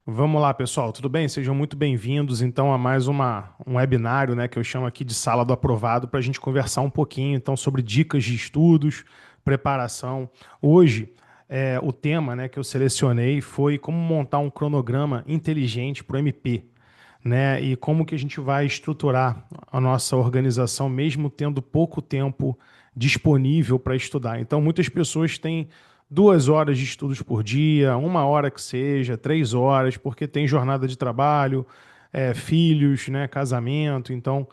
Vamos lá, pessoal, tudo bem? Sejam muito bem-vindos, então, a mais um webinário, né, que eu chamo aqui de Sala do Aprovado, para a gente conversar um pouquinho, então, sobre dicas de estudos, preparação. Hoje, o tema, né, que eu selecionei foi como montar um cronograma inteligente para o MP, né, e como que a gente vai estruturar a nossa organização, mesmo tendo pouco tempo disponível para estudar. Então, muitas pessoas têm 2 horas de estudos por dia, 1 hora que seja, 3 horas, porque tem jornada de trabalho, filhos, né, casamento. Então,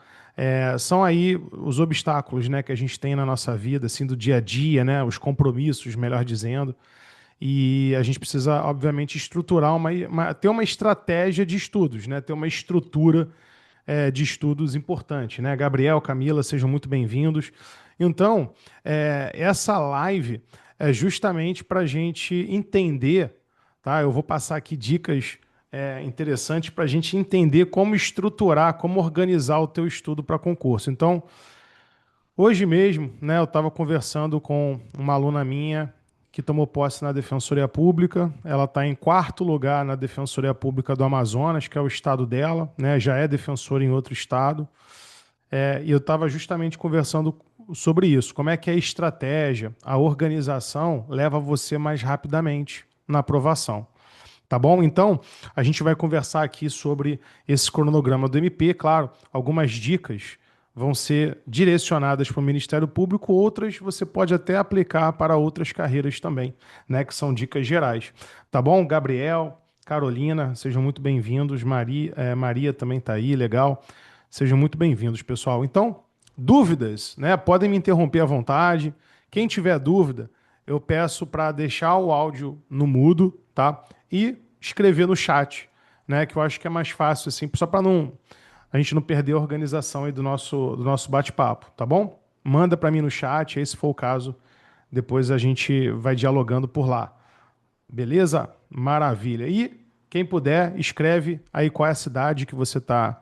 são aí os obstáculos, né, que a gente tem na nossa vida, assim, do dia a dia, né, os compromissos, melhor dizendo. E a gente precisa, obviamente, estruturar ter uma estratégia de estudos, né, ter uma estrutura de estudos importante, né? Gabriel, Camila, sejam muito bem-vindos. Então, essa live é justamente para a gente entender, tá? Eu vou passar aqui dicas interessantes para a gente entender como estruturar, como organizar o teu estudo para concurso. Então, hoje mesmo, né, eu estava conversando com uma aluna minha que tomou posse na Defensoria Pública. Ela está em quarto lugar na Defensoria Pública do Amazonas, que é o estado dela, né? Já é defensora em outro estado. E eu estava justamente conversando sobre isso. Como é que a estratégia, a organização leva você mais rapidamente na aprovação. Tá bom? Então, a gente vai conversar aqui sobre esse cronograma do MP. Claro, algumas dicas vão ser direcionadas para o Ministério Público, outras você pode até aplicar para outras carreiras também, né? Que são dicas gerais. Tá bom? Gabriel, Carolina, sejam muito bem-vindos. Maria também está aí, legal. Sejam muito bem-vindos, pessoal. Então, dúvidas, né? Podem me interromper à vontade. Quem tiver dúvida, eu peço para deixar o áudio no mudo, tá? E escrever no chat, né? Que eu acho que é mais fácil, assim, só para não a gente não perder a organização aí do nosso bate-papo, tá bom? Manda para mim no chat, aí se for o caso, depois a gente vai dialogando por lá. Beleza? Maravilha. E quem puder, escreve aí qual é a cidade que você tá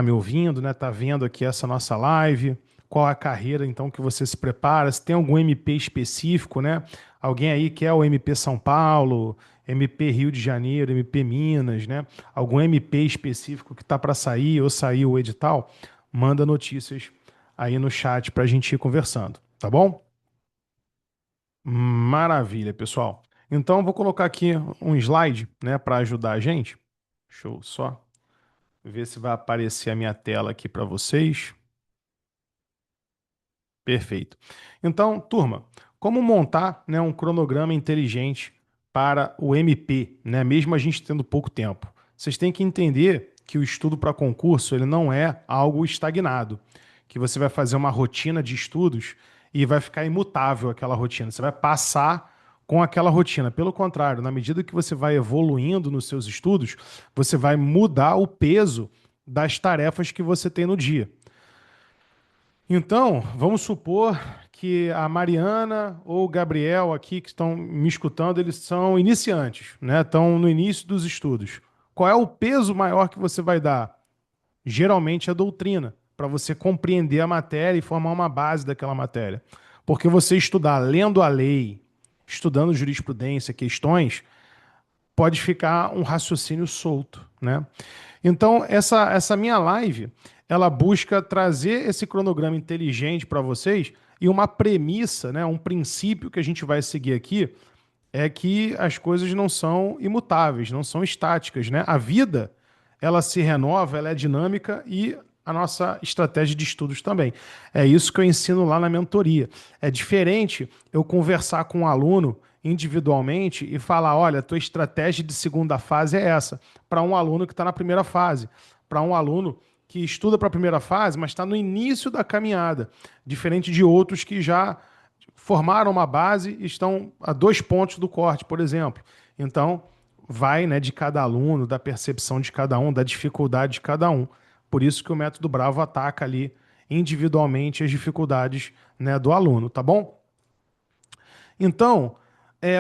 me ouvindo, né? Tá vendo aqui essa nossa live. Qual a carreira então que você se prepara? Se tem algum MP específico, né? Alguém aí que é o MP São Paulo, MP Rio de Janeiro, MP Minas, né? Algum MP específico que tá para sair ou saiu o edital? Manda notícias aí no chat para a gente ir conversando, tá bom? Maravilha, pessoal. Então, eu vou colocar aqui um slide, né, para ajudar a gente. Deixa eu só ver se vai aparecer a minha tela aqui para vocês. Perfeito. Então, turma, como montar, né, um cronograma inteligente para o MP, né, mesmo a gente tendo pouco tempo? Vocês têm que entender que o estudo para concurso ele não é algo estagnado, que você vai fazer uma rotina de estudos e vai ficar imutável aquela rotina. Você vai passar com aquela rotina. Pelo contrário, na medida que você vai evoluindo nos seus estudos, você vai mudar o peso das tarefas que você tem no dia. Então, vamos supor que a Mariana ou o Gabriel aqui que estão me escutando, eles são iniciantes, né? Estão no início dos estudos. Qual é o peso maior que você vai dar? Geralmente é a doutrina, para você compreender a matéria e formar uma base daquela matéria. Porque você estudar lendo a lei, estudando jurisprudência, questões, pode ficar um raciocínio solto, né? Então, essa minha live, ela busca trazer esse cronograma inteligente para vocês e uma premissa, né, um princípio que a gente vai seguir aqui é que as coisas não são imutáveis, não são estáticas, né? A vida, ela se renova, ela é dinâmica e a nossa estratégia de estudos também. É isso que eu ensino lá na mentoria. É diferente eu conversar com um aluno individualmente e falar, olha, a tua estratégia de segunda fase é essa, para um aluno que está na primeira fase, para um aluno que estuda para a primeira fase, mas está no início da caminhada, diferente de outros que já formaram uma base e estão a 2 pontos do corte, por exemplo. Então, vai, né, de cada aluno, da percepção de cada um, da dificuldade de cada um. Por isso que o método Bravo ataca ali individualmente as dificuldades, né, do aluno, tá bom? Então,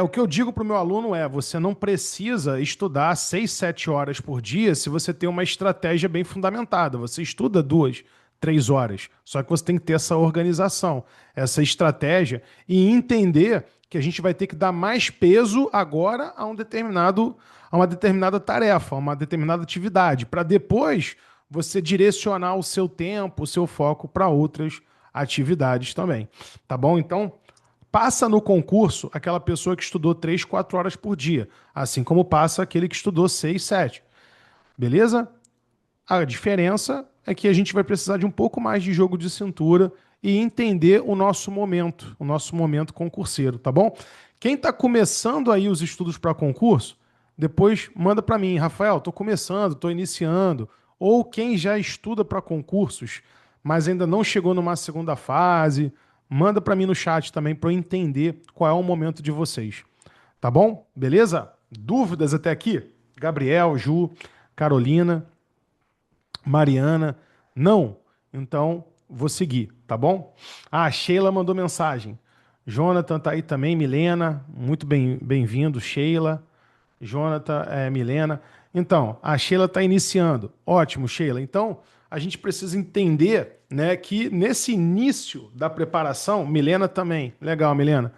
o que eu digo para o meu aluno é: você não precisa estudar 6, 7 horas por dia se você tem uma estratégia bem fundamentada. Você estuda 2, 3 horas. Só que você tem que ter essa organização, essa estratégia e entender que a gente vai ter que dar mais peso agora a uma determinada tarefa, a uma determinada atividade, para depois você direcionar o seu tempo, o seu foco para outras atividades também. Tá bom? Então, passa no concurso aquela pessoa que estudou 3, 4 horas por dia, assim como passa aquele que estudou 6, 7. Beleza? A diferença é que a gente vai precisar de um pouco mais de jogo de cintura e entender o nosso momento concurseiro, tá bom? Quem está começando aí os estudos para concurso, depois manda para mim, Rafael, estou começando, estou iniciando. Ou quem já estuda para concursos, mas ainda não chegou numa segunda fase, manda para mim no chat também para eu entender qual é o momento de vocês. Tá bom? Beleza? Dúvidas até aqui? Gabriel, Ju, Carolina, Mariana, não. Então, vou seguir, tá bom? Ah, Sheila mandou mensagem. Jonathan tá aí também, Milena, muito bem-vindo, Sheila. Jonathan, Milena. Então, a Sheila está iniciando. Ótimo, Sheila. Então, a gente precisa entender, né, que nesse início da preparação, Milena também. Legal, Milena.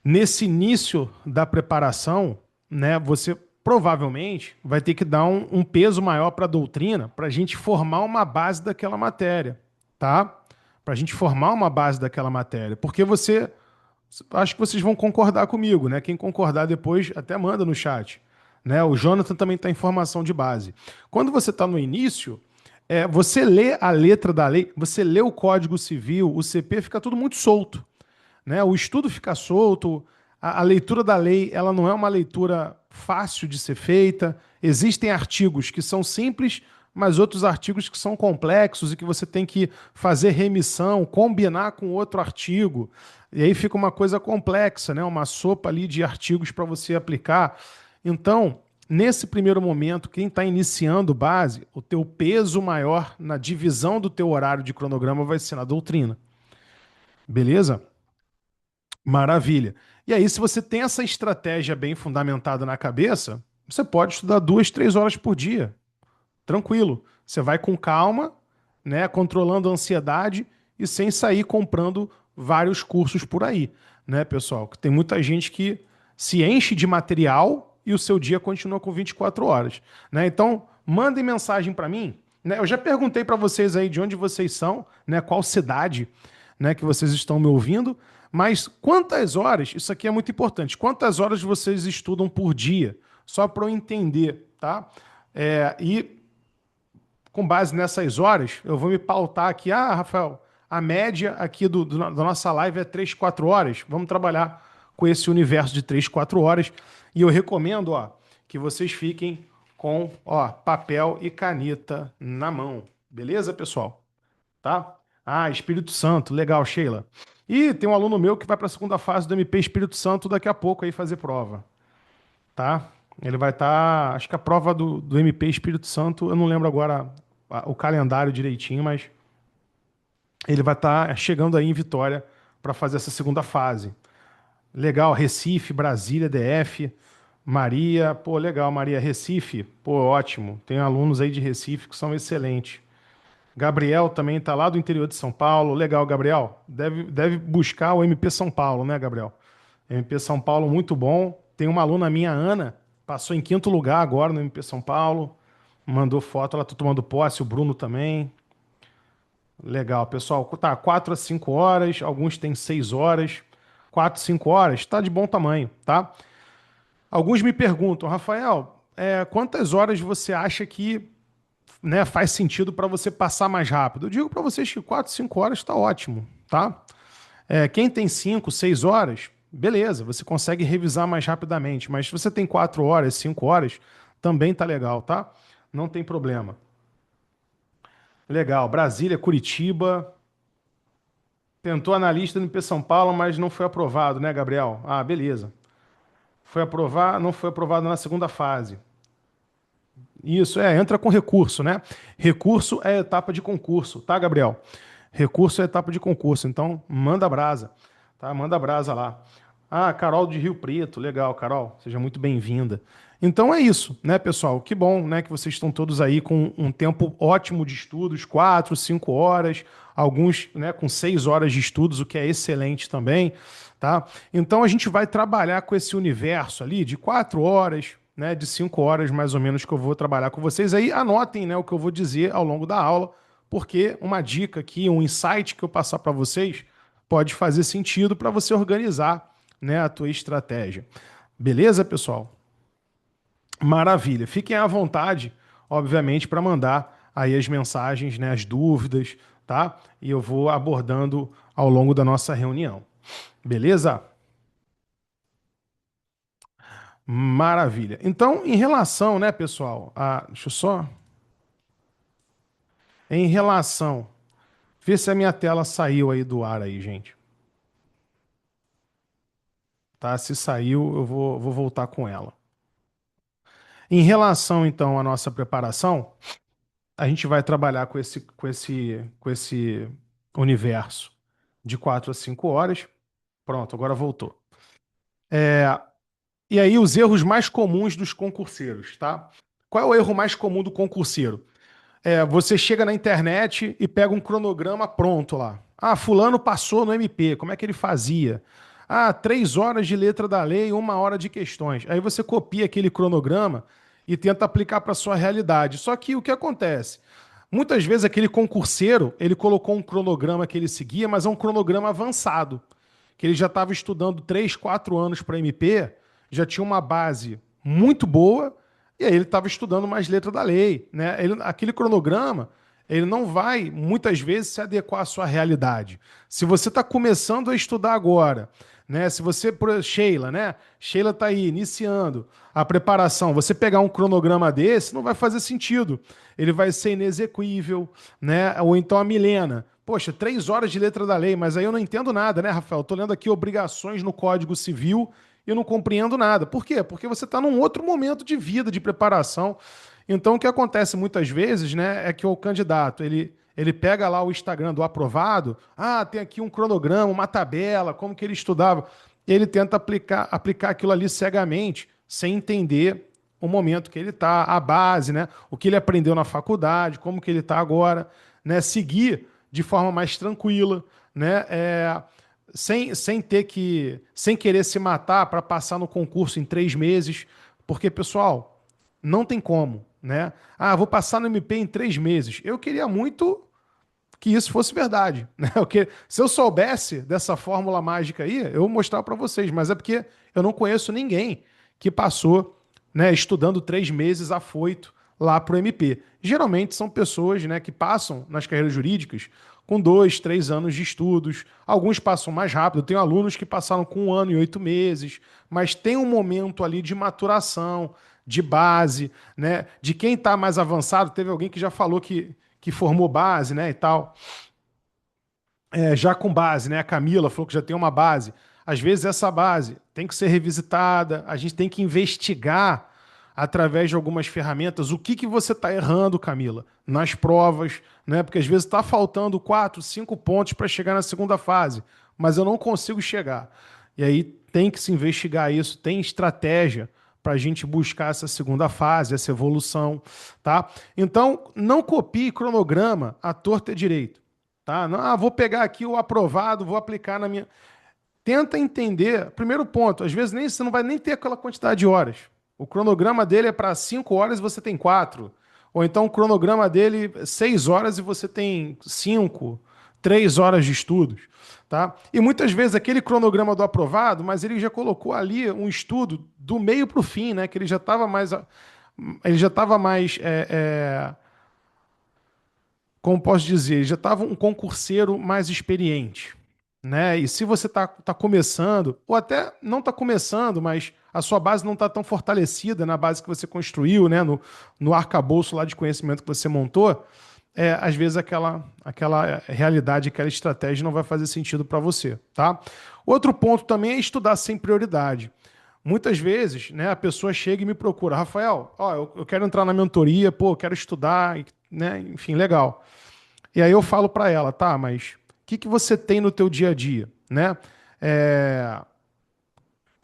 Nesse início da preparação, né, você provavelmente vai ter que dar um peso maior para a doutrina para a gente formar uma base daquela matéria, tá? Para a gente formar uma base daquela matéria. Porque você, acho que vocês vão concordar comigo, né? Quem concordar depois até manda no chat. Né? O Jonathan também está em formação de base. Quando você está no início, você lê a letra da lei, você lê o Código Civil, o CP, fica tudo muito solto. Né? O estudo fica solto, a leitura da lei ela não é uma leitura fácil de ser feita. Existem artigos que são simples, mas outros artigos que são complexos e que você tem que fazer remissão, combinar com outro artigo. E aí fica uma coisa complexa, né? Uma sopa ali de artigos para você aplicar. Então, nesse primeiro momento, quem está iniciando base, o teu peso maior na divisão do teu horário de cronograma vai ser na doutrina. Beleza? Maravilha. E aí, se você tem essa estratégia bem fundamentada na cabeça, você pode estudar 2, 3 horas por dia. Tranquilo. Você vai com calma, né, controlando a ansiedade e sem sair comprando vários cursos por aí, né, pessoal? Tem muita gente que se enche de material e o seu dia continua com 24 horas, né? Então, mandem mensagem para mim, né? Eu já perguntei para vocês aí de onde vocês são, né, qual cidade, né, que vocês estão me ouvindo, mas quantas horas, isso aqui é muito importante, quantas horas vocês estudam por dia? Só para eu entender, tá? E com base nessas horas, eu vou me pautar aqui. Ah, Rafael, a média aqui da nossa live é 3, 4 horas. Vamos trabalhar com esse universo de 3, 4 horas. E eu recomendo, ó, que vocês fiquem com, ó, papel e caneta na mão. Beleza, pessoal? Tá? Ah, Espírito Santo. Legal, Sheila. E tem um aluno meu que vai para a segunda fase do MP Espírito Santo daqui a pouco aí fazer prova. Tá? Ele vai estar, acho que a prova do MP Espírito Santo, eu não lembro agora o calendário direitinho, mas ele vai estar chegando aí em Vitória para fazer essa segunda fase. Legal, Recife, Brasília, DF, Maria, pô, legal, Maria, Recife, pô, ótimo. Tem alunos aí de Recife que são excelentes. Gabriel também está lá do interior de São Paulo. Legal, Gabriel. Deve buscar o MP São Paulo, né, Gabriel? MP São Paulo, muito bom. Tem uma aluna minha, Ana, passou em 5º lugar agora no MP São Paulo. Mandou foto, ela tá tomando posse, o Bruno também. Legal, pessoal. Tá, 4 a 5 horas, alguns têm 6 horas. 4, 5 horas, tá de bom tamanho, tá? Alguns me perguntam, Rafael, quantas horas você acha que, né, faz sentido para você passar mais rápido? Eu digo para vocês que 4, 5 horas está ótimo, tá? Quem tem 5, 6 horas, beleza, você consegue revisar mais rapidamente, mas se você tem 4 horas, 5 horas, também tá legal, tá? Não tem problema. Legal, Brasília, Curitiba. Tentou analista no IP São Paulo, mas não foi aprovado, né, Gabriel? Ah, beleza. Foi aprovar, não foi aprovado na segunda fase. Isso, entra com recurso, né? Recurso é etapa de concurso, tá, Gabriel? Recurso é etapa de concurso, então manda brasa, tá? Manda brasa lá. Ah, Carol de Rio Preto, legal, Carol, seja muito bem-vinda. Então é isso, né, pessoal? Que bom, né, que vocês estão todos aí com um tempo ótimo de estudos, 4, 5 horas, alguns, né, com 6 horas de estudos, o que é excelente também, tá? Então a gente vai trabalhar com esse universo ali de 4 horas, né, de 5 horas mais ou menos que eu vou trabalhar com vocês. Aí anotem, né, o que eu vou dizer ao longo da aula, porque uma dica aqui, um insight que eu passar para vocês pode fazer sentido para você organizar, né, a tua estratégia. Beleza, pessoal? Maravilha. Fiquem à vontade, obviamente, para mandar aí as mensagens, né, as dúvidas, tá? E eu vou abordando ao longo da nossa reunião. Beleza? Maravilha. Então, em relação, né, pessoal, deixa eu só. Em relação, ver se a minha tela saiu aí do ar aí, gente. Tá? Se saiu, eu vou voltar com ela. Em relação, então, à nossa preparação, a gente vai trabalhar com esse universo de 4 a 5 horas. Pronto, agora voltou. E aí, os erros mais comuns dos concurseiros, tá? Qual é o erro mais comum do concurseiro? Você chega na internet e pega um cronograma pronto lá. Ah, fulano passou no MP, como é que ele fazia? Ah, 3 horas de letra da lei, 1 hora de questões. Aí você copia aquele cronograma e tenta aplicar para sua realidade. Só que o que acontece? Muitas vezes aquele concurseiro, ele colocou um cronograma que ele seguia, mas é um cronograma avançado, que ele já estava estudando 3, 4 anos para MP, já tinha uma base muito boa, e aí ele estava estudando mais letra da lei, né? Aquele cronograma, ele não vai muitas vezes se adequar à sua realidade. Se você está começando a estudar agora, né? Se você, Sheila, né? Sheila está aí iniciando a preparação. Você pegar um cronograma desse, não vai fazer sentido. Ele vai ser inexequível, né? Ou então a Milena. Poxa, 3 horas de letra da lei, mas aí eu não entendo nada, né, Rafael? Estou lendo aqui obrigações no Código Civil e eu não compreendo nada. Por quê? Porque você está num outro momento de vida, de preparação. Então, o que acontece muitas vezes, né, é que o candidato, ele pega lá o Instagram do aprovado, tem aqui um cronograma, uma tabela, como que ele estudava. Ele tenta aplicar aquilo ali cegamente, sem entender o momento que ele está, a base, né, o que ele aprendeu na faculdade, como que ele está agora, né, seguir de forma mais tranquila, né, sem querer se matar para passar no concurso em 3 meses, porque, pessoal, não tem como, né? Ah, vou passar no MP em 3 meses. Eu queria muito que isso fosse verdade, né? Se eu soubesse dessa fórmula mágica aí, eu vou mostrar para vocês, mas é porque eu não conheço ninguém que passou, né, estudando 3 meses afoito lá para o MP. Geralmente são pessoas, né, que passam nas carreiras jurídicas com 2, 3 anos de estudos. Alguns passam mais rápido. Eu tenho alunos que passaram com 1 ano e 8 meses, mas tem um momento ali de maturação, de base, né? De quem está mais avançado, teve alguém que já falou que formou base, né, e tal. Já com base, né? A Camila falou que já tem uma base. Às vezes essa base tem que ser revisitada, a gente tem que investigar através de algumas ferramentas o que você está errando, Camila, nas provas, né? Porque às vezes está faltando 4, 5 pontos para chegar na segunda fase, mas eu não consigo chegar. E aí tem que se investigar isso, tem estratégia para a gente buscar essa segunda fase, essa evolução, tá? Então, não copie cronograma à torta e direito. Tá? Não, vou pegar aqui o aprovado, vou aplicar na minha. Tenta entender. Primeiro ponto, às vezes nem você não vai nem ter aquela quantidade de horas. O cronograma dele é para 5 horas e você tem 4. Ou então o cronograma dele é 6 horas e você tem 5, 3 horas de estudos. Tá? E muitas vezes aquele cronograma do aprovado, mas ele já colocou ali um estudo do meio para o fim, né? Que ele já estava mais. Ele já estava mais. Como posso dizer, já estava um concurseiro mais experiente, né? E se você tá começando, ou até não está começando, mas a sua base não está tão fortalecida na base que você construiu, né? No arcabouço lá de conhecimento que você montou, às vezes aquela realidade, aquela estratégia não vai fazer sentido para você, tá? Outro ponto também é estudar sem prioridade. Muitas vezes, né, a pessoa chega e me procura, Rafael, ó, eu quero entrar na mentoria, pô, eu quero estudar, né, enfim, legal. E aí eu falo para ela, tá, mas o que você tem no teu dia a dia, né? É,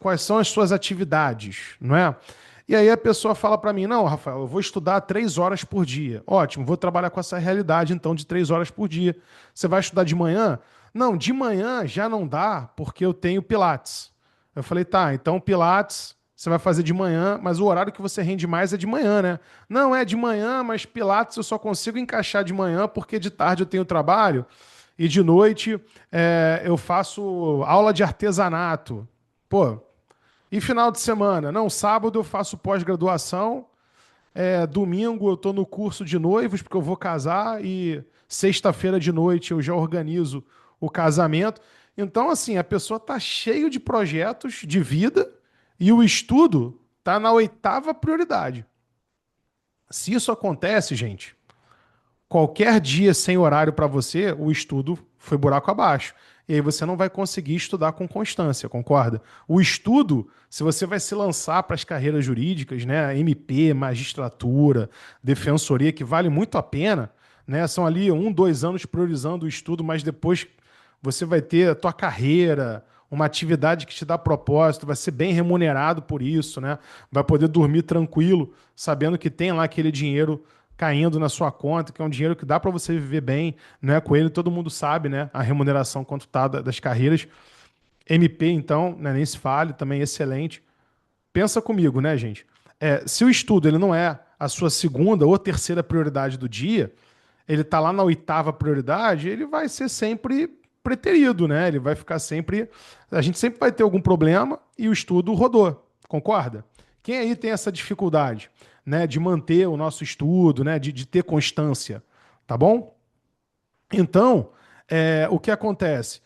Quais são as suas atividades, não é? E aí a pessoa fala para mim, não, Rafael, eu vou estudar 3 horas por dia. Ótimo, vou trabalhar com essa realidade, então, de 3 horas por dia. Você vai estudar de manhã? Não, de manhã já não dá, porque eu tenho Pilates. Eu falei, tá, então Pilates você vai fazer de manhã, mas o horário que você rende mais é de manhã, né? Não, é de manhã, mas Pilates eu só consigo encaixar de manhã porque de tarde eu tenho trabalho e de noite eu faço aula de artesanato. Pô, e final de semana? Não, sábado eu faço pós-graduação, domingo eu estou no curso de noivos, porque eu vou casar, e sexta-feira de noite eu já organizo o casamento. Então, assim, a pessoa está cheio de projetos de vida e o estudo está na oitava prioridade. Se isso acontece, gente, qualquer dia sem horário para você, o estudo foi buraco abaixo. E aí você não vai conseguir estudar com constância, concorda? O estudo, se você vai se lançar para as carreiras jurídicas, né, MP, magistratura, defensoria, que vale muito a pena, né, são ali 1, 2 anos priorizando o estudo, mas depois você vai ter a tua carreira, uma atividade que te dá propósito, vai ser bem remunerado por isso, né? Vai poder dormir tranquilo, sabendo que tem lá aquele dinheiro caindo na sua conta, que é um dinheiro que dá para você viver bem, não é com ele, todo mundo sabe, né? A remuneração quanto tá das carreiras. MP, então, né, nem se fale, também excelente. Pensa comigo, né, gente? Se o estudo ele não é a sua segunda ou terceira prioridade do dia, ele está lá na oitava prioridade, ele vai ser sempre preterido, né? Ele vai ficar sempre. A gente sempre vai ter algum problema e o estudo rodou, concorda? Quem aí tem essa dificuldade, né, de manter o nosso estudo, né, de ter constância, tá bom? Então, o que acontece?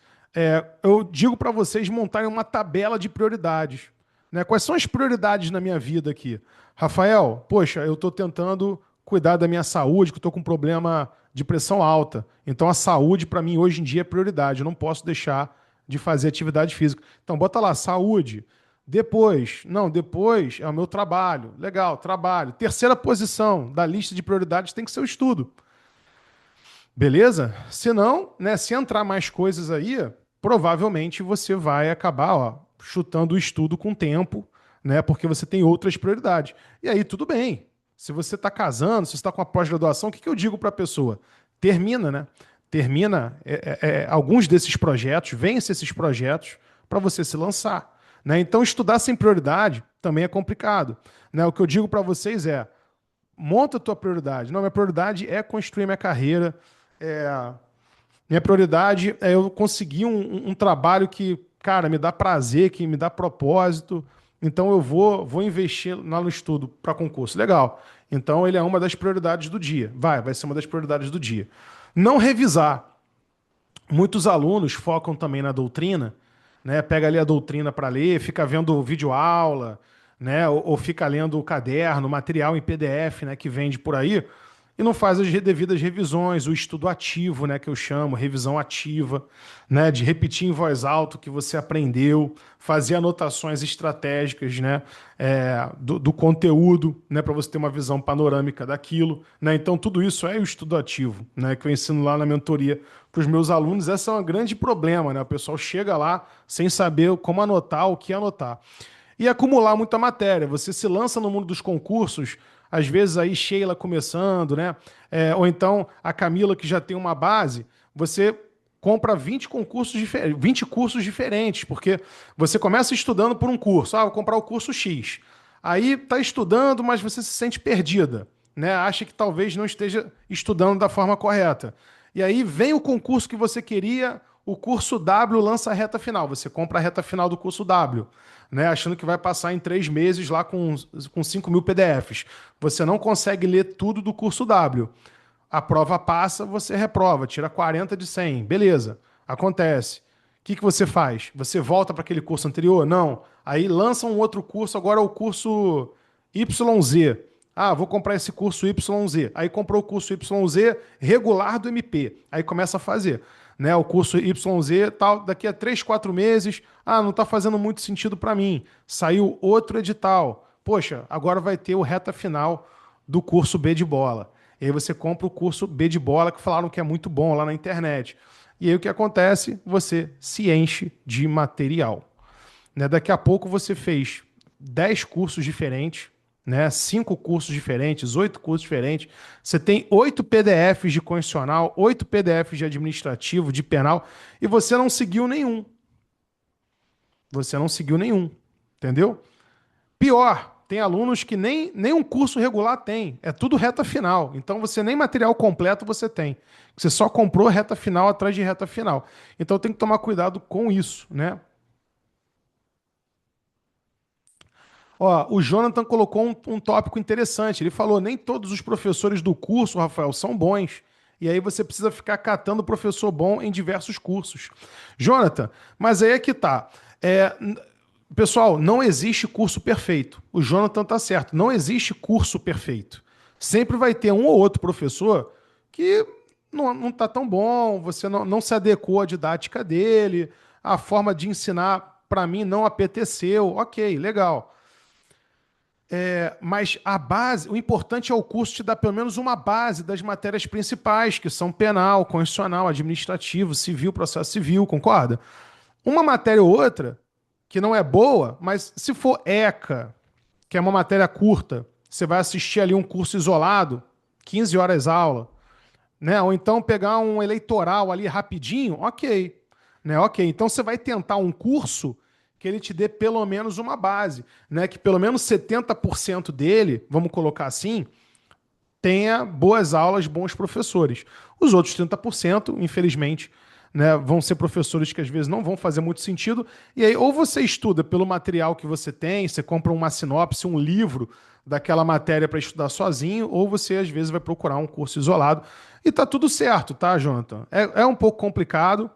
Eu digo para vocês montarem uma tabela de prioridades. Né? Quais são as prioridades na minha vida aqui? Rafael, poxa, eu estou tentando cuidar da minha saúde, que eu estou com um problema de pressão alta. Então, a saúde, para mim, hoje em dia é prioridade. Eu não posso deixar de fazer atividade física. Então, bota lá, saúde. Depois, não, depois é o meu trabalho. Legal, trabalho. Terceira posição da lista de prioridades tem que ser o estudo. Beleza? Se não, né, se entrar mais coisas aí, provavelmente você vai acabar, ó, chutando o estudo com o tempo, né, porque você tem outras prioridades. E aí tudo bem. Se você está casando, se você está com a pós-graduação, o que eu digo para a pessoa? Termina, né? Termina alguns desses projetos, vence esses projetos para você se lançar. Né? Então, estudar sem prioridade também é complicado. Né? O que eu digo para vocês monta a tua prioridade. Não, minha prioridade é construir minha carreira, é, minha prioridade é eu conseguir um trabalho que, cara, me dá prazer, que me dá propósito. Então eu vou investir lá no estudo para concurso. Legal. Então ele é uma das prioridades do dia. Vai ser uma das prioridades do dia. Não revisar. Muitos alunos focam também na doutrina, né? Pega ali a doutrina para ler, fica vendo videoaula, né? Ou fica lendo o caderno, material em PDF, né? Que vende por aí, e não faz as devidas revisões, o estudo ativo, né? Que eu chamo, revisão ativa, né? De repetir em voz alta o que você aprendeu, fazer anotações estratégicas, né? Do conteúdo, né? Para você ter uma visão panorâmica daquilo, né? Então tudo isso é o estudo ativo, né? Que eu ensino lá na mentoria para os meus alunos. Esse é um grande problema, né? O pessoal chega lá sem saber como anotar, o que anotar. E acumular muita matéria. Você se lança no mundo dos concursos, às vezes aí Sheila começando, né? Ou então a Camila que já tem uma base, você compra 20 concursos 20 cursos diferentes, porque você começa estudando por um curso. Vou comprar o curso X. Aí está estudando, mas você se sente perdida, né? Acha que talvez não esteja estudando da forma correta. E aí vem o concurso que você queria, o curso W lança a reta final. Você compra a reta final do curso W, né? Achando que vai passar em 3 meses lá com 5 mil PDFs. Você não consegue ler tudo do curso W. A prova passa, você reprova, tira 40 de 100. Beleza, acontece. O que você faz? Você volta para aquele curso anterior? Não. Aí lança um outro curso, agora é o curso YZ. Vou comprar esse curso YZ. Aí comprou o curso YZ regular do MP. Aí começa a fazer. Né, o curso YZ, tal, daqui a 3, 4 meses, não está fazendo muito sentido para mim. Saiu outro edital. Poxa, agora vai ter o reta final do curso B de bola. E aí você compra o curso B de bola, que falaram que é muito bom lá na internet. E aí o que acontece? Você se enche de material. né? Daqui a pouco você fez 10 cursos diferentes, né? 5 cursos diferentes, 8 cursos diferentes. Você tem 8 PDFs de constitucional, 8 PDFs de administrativo, de penal, e você não seguiu nenhum. Você não seguiu nenhum, entendeu? Pior, tem alunos que nem um curso regular tem. É tudo reta final. Então você nem material completo você tem. Você só comprou reta final atrás de reta final. Então tem que tomar cuidado com isso, né? Ó, o Jonathan colocou um tópico interessante. Ele falou: nem todos os professores do curso, Rafael, são bons. E aí você precisa ficar catando professor bom em diversos cursos. Jonathan, mas aí é que tá. Pessoal, não existe curso perfeito. O Jonathan tá certo. Não existe curso perfeito. Sempre vai ter um ou outro professor que não tá tão bom, você não se adequou à didática dele, a forma de ensinar, para mim, não apeteceu. Ok, legal. Mas a base, o importante é o curso te dar pelo menos uma base das matérias principais, que são penal, constitucional, administrativo, civil, processo civil, concorda? Uma matéria ou outra que não é boa, mas se for ECA, que é uma matéria curta, você vai assistir ali um curso isolado, 15 horas aula, né? Ou então pegar um eleitoral ali rapidinho, ok, né? Ok, então você vai tentar um curso que ele te dê pelo menos uma base, né? Que pelo menos 70% dele, vamos colocar assim, tenha boas aulas, bons professores. Os outros 30%, infelizmente, né, vão ser professores que às vezes não vão fazer muito sentido. E aí, ou você estuda pelo material que você tem, você compra uma sinopse, um livro daquela matéria para estudar sozinho, ou você às vezes vai procurar um curso isolado. E tá tudo certo, tá, Jonathan? É um pouco complicado,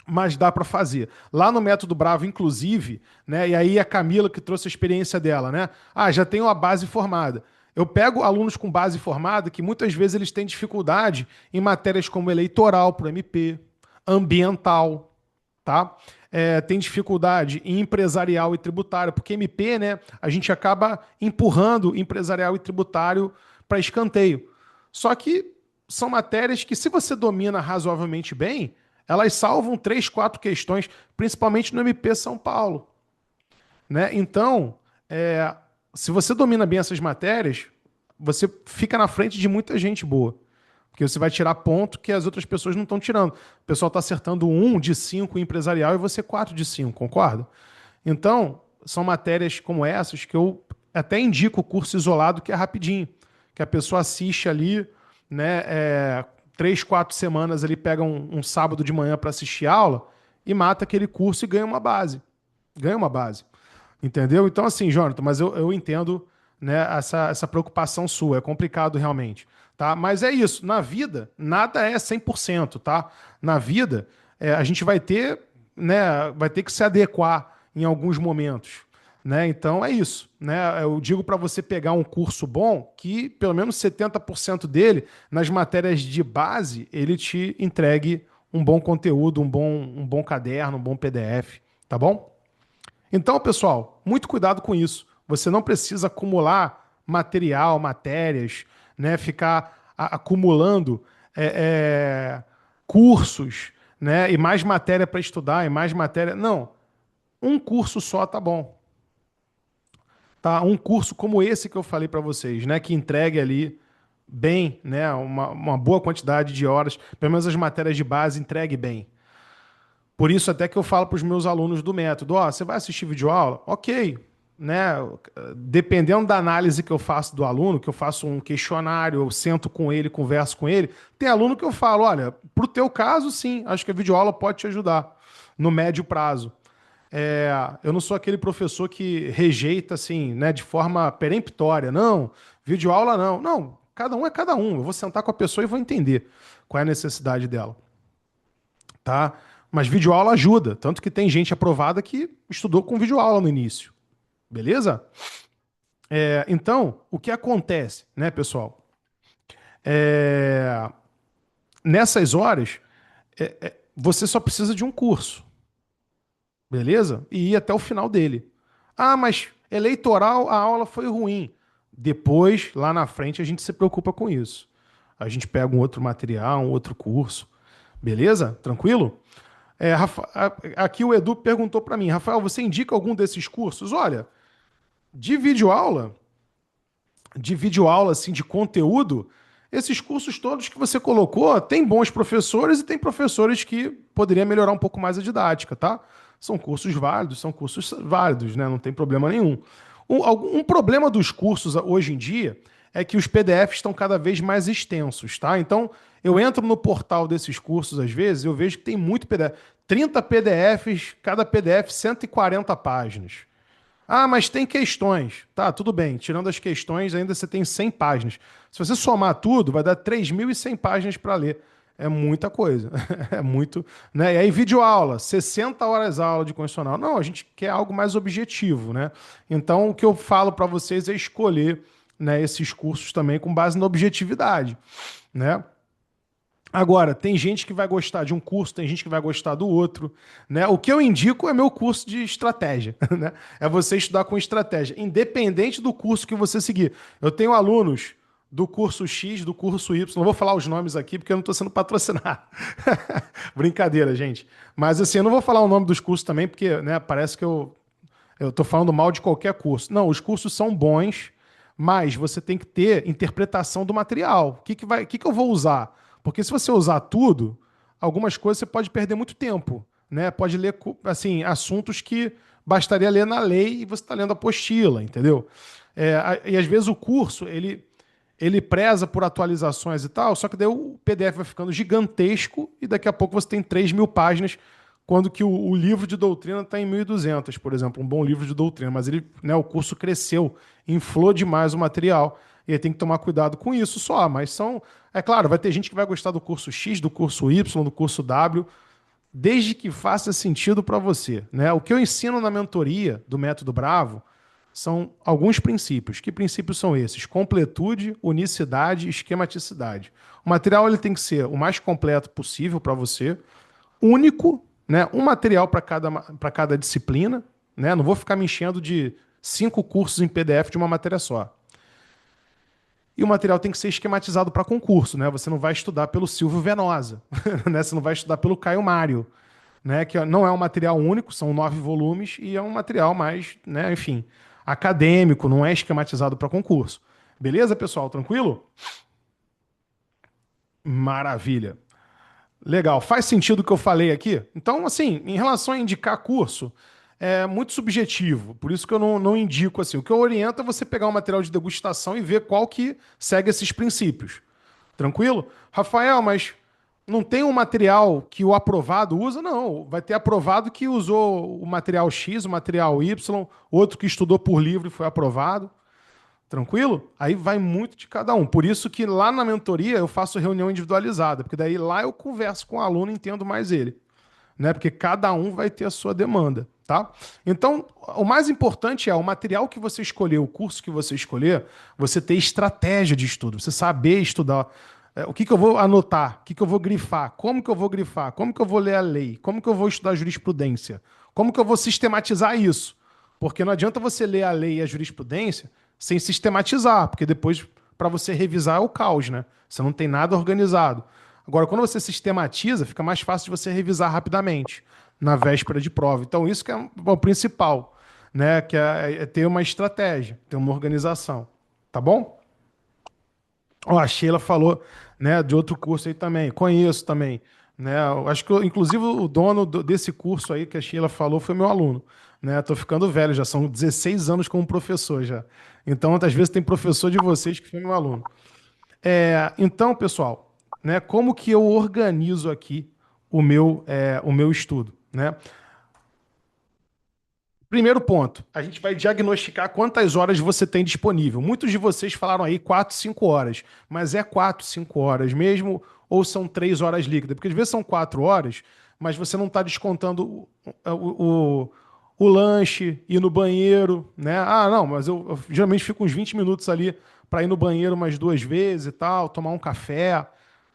mas dá para fazer. Lá no Método Bravo, inclusive, né? E aí a Camila que trouxe a experiência dela, né? Ah, já tenho a base formada. Eu pego alunos com base formada que muitas vezes eles têm dificuldade em matérias como eleitoral para o MP, ambiental, tá? Tem dificuldade em empresarial e tributário, porque MP, né? A gente acaba empurrando empresarial e tributário para escanteio. Só que são matérias que, se você domina razoavelmente bem, elas salvam 3, 4 questões, principalmente no MP São Paulo, né? Então, é, se você domina bem essas matérias, você fica na frente de muita gente boa. Porque você vai tirar ponto que as outras pessoas não estão tirando. O pessoal está acertando 1 de 5 em empresarial e você 4 de 5, concorda? Então, são matérias como essas que eu até indico o curso isolado, que é rapidinho. Que a pessoa assiste ali, né? 3, 4 semanas ali, pega um sábado de manhã para assistir aula e mata aquele curso e ganha uma base. Ganha uma base. Entendeu? Então, assim, Jonathan, mas eu entendo, né, essa preocupação sua. É complicado realmente. Tá? Mas é isso. Na vida, nada é 100%, tá? Na vida, a gente vai ter, né, vai ter que se adequar em alguns momentos. Né? Então é isso. Né? Eu digo para você pegar um curso bom que pelo menos 70% dele, nas matérias de base, ele te entregue um bom conteúdo, um bom caderno, um bom PDF. Tá bom? Então, pessoal, muito cuidado com isso. Você não precisa acumular material, matérias, né? Ficar acumulando cursos, né? E mais matéria para estudar, e mais matéria. Não, um curso só tá bom. Tá? Um curso como esse que eu falei para vocês, né? Que entregue ali bem, né? Uma boa quantidade de horas, pelo menos as matérias de base entregue bem. Por isso até que eu falo para os meus alunos do método, ó, você vai assistir videoaula? Ok, né? Dependendo da análise que eu faço do aluno, que eu faço um questionário, eu sento com ele, converso com ele, tem aluno que eu falo, olha, para o teu caso, sim, acho que a videoaula pode te ajudar no médio prazo. Eu não sou aquele professor que rejeita assim, né, de forma peremptória, não, videoaula não. Não, cada um é cada um. Eu vou sentar com a pessoa e vou entender qual é a necessidade dela, tá? Mas videoaula ajuda, tanto que tem gente aprovada que estudou com videoaula no início, beleza? Então, o que acontece, né, pessoal? É, Nessas horas, você só precisa de um curso, beleza? E ir até o final dele. Ah, mas eleitoral, a aula foi ruim. Depois, lá na frente, a gente se preocupa com isso. A gente pega um outro material, um outro curso, beleza? Tranquilo? Aqui o Edu perguntou para mim, Rafael, você indica algum desses cursos? Olha, de videoaula, de videoaula, assim, de conteúdo, esses cursos todos que você colocou, tem bons professores e tem professores que poderiam melhorar um pouco mais a didática, tá? São cursos válidos, né? Não tem problema nenhum. Um problema dos cursos hoje em dia é que os PDFs estão cada vez mais extensos, tá? Então, eu entro no portal desses cursos, às vezes, eu vejo que tem muito PDF. 30 PDFs, cada PDF 140 páginas. Ah, mas tem questões. Tá, tudo bem. Tirando as questões, ainda você tem 100 páginas. Se você somar tudo, vai dar 3.100 páginas para ler. É muita coisa. É muito, né? E aí, videoaula, 60 horas aula de constitucional. Não, a gente quer algo mais objetivo, né? Então, o que eu falo para vocês é escolher, né, esses cursos também com base na objetividade, né? Agora, tem gente que vai gostar de um curso, tem gente que vai gostar do outro, né? O que eu indico é meu curso de estratégia, né? É você estudar com estratégia, independente do curso que você seguir. Eu tenho alunos do curso X, do curso Y, não vou falar os nomes aqui porque eu não estou sendo patrocinado. Brincadeira, gente. Mas assim, eu não vou falar o nome dos cursos também porque, né, parece que eu estou falando mal de qualquer curso. Não, os cursos são bons, mas você tem que ter interpretação do material. O que eu vou usar? Porque se você usar tudo, algumas coisas você pode perder muito tempo, né? Pode ler assim assuntos que bastaria ler na lei e você está lendo a apostila, entendeu? E às vezes o curso ele preza por atualizações e tal, só que daí o PDF vai ficando gigantesco e daqui a pouco você tem 3.000 páginas, quando que o livro de doutrina está em 1.200, por exemplo, um bom livro de doutrina, mas ele, né, o curso cresceu, inflou demais o material, e aí tem que tomar cuidado com isso só, mas é claro, vai ter gente que vai gostar do curso X, do curso Y, do curso W, desde que faça sentido para você, né? O que eu ensino na mentoria do Método Bravo são alguns princípios. Que princípios são esses? Completude, unicidade e esquematicidade. O material ele tem que ser o mais completo possível para você, único, né? Um material para cada disciplina, né? Não vou ficar me enchendo de 5 cursos em PDF de uma matéria só. E o material tem que ser esquematizado para concurso, né? Você não vai estudar pelo Silvio Venosa, né? Você não vai estudar pelo Caio Mário, né? Que não é um material único, são 9 volumes e é um material mais, né? Enfim, acadêmico, não é esquematizado para concurso. Beleza, pessoal? Tranquilo? Maravilha. Legal. Faz sentido o que eu falei aqui? Então, assim, em relação a indicar curso, é muito subjetivo. Por isso que eu não indico assim. O que eu oriento é você pegar um material de degustação e ver qual que segue esses princípios. Tranquilo? Rafael, mas não tem um material que o aprovado usa? Não. Vai ter aprovado que usou o material X, o material Y, outro que estudou por livro e foi aprovado. Tranquilo? Aí vai muito de cada um. Por isso que lá na mentoria eu faço reunião individualizada, porque daí lá eu converso com o aluno e entendo mais ele, né? Porque cada um vai ter a sua demanda, tá? Então, o mais importante é o material que você escolher, o curso que você escolher, você ter estratégia de estudo, você saber estudar. O que que eu vou anotar? O que que eu vou grifar? Como que eu vou grifar? Como que eu vou ler a lei? Como que eu vou estudar jurisprudência? Como que eu vou sistematizar isso? Porque não adianta você ler a lei e a jurisprudência sem sistematizar, porque depois, para você revisar, é o caos, né? Você não tem nada organizado. Agora, quando você sistematiza, fica mais fácil de você revisar rapidamente, na véspera de prova. Então, isso que é o principal, né? Que é ter uma estratégia, ter uma organização. Tá bom? Ó, a Sheila falou, né, de outro curso aí também. Conheço também, né? Eu acho que, inclusive, o dono desse curso aí que a Sheila falou foi meu aluno, né? Tô ficando velho, já são 16 anos como professor já. Então, às vezes tem professor de vocês que foi meu aluno. Então, pessoal, né, como que eu organizo aqui o meu estudo, né? Primeiro ponto, a gente vai diagnosticar quantas horas você tem disponível. Muitos de vocês falaram aí 4, 5 horas, mas é 4, 5 horas mesmo ou são 3 horas líquidas? Porque às vezes são 4 horas, mas você não está descontando o lanche, ir no banheiro, né? Ah, não, mas eu geralmente fico uns 20 minutos ali para ir no banheiro umas 2 vezes e tal, tomar um café.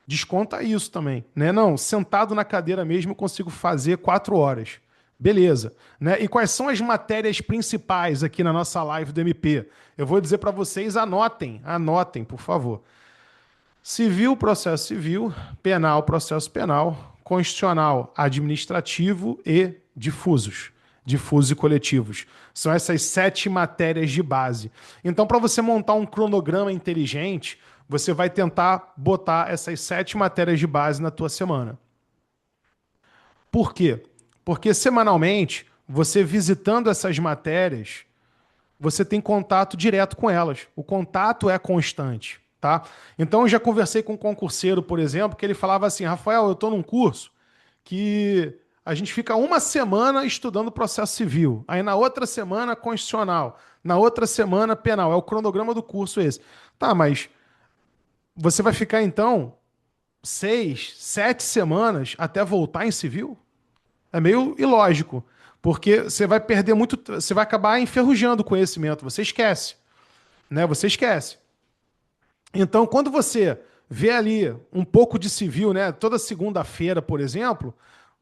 Desconta isso também, né? Não, sentado na cadeira mesmo eu consigo fazer 4 horas. Beleza, né? E quais são as matérias principais aqui na nossa live do MP? Eu vou dizer para vocês, anotem, por favor. Civil, processo civil, penal, processo penal, constitucional, administrativo e difusos. Difusos e coletivos. São essas 7 matérias de base. Então, para você montar um cronograma inteligente, você vai tentar botar essas 7 matérias de base na tua semana. Por quê? Porque semanalmente, você visitando essas matérias, você tem contato direto com elas. O contato é constante, tá? Então, eu já conversei com um concurseiro, por exemplo, que ele falava assim: Rafael, eu estou num curso que a gente fica uma semana estudando processo civil, aí na outra semana constitucional, na outra semana penal. É o cronograma do curso esse. Tá, mas você vai ficar então 6, 7 semanas até voltar em civil? É meio ilógico, porque você vai perder muito, você vai acabar enferrujando o conhecimento, você esquece, né? Você esquece. Então, quando você vê ali um pouco de civil, né, toda segunda-feira, por exemplo,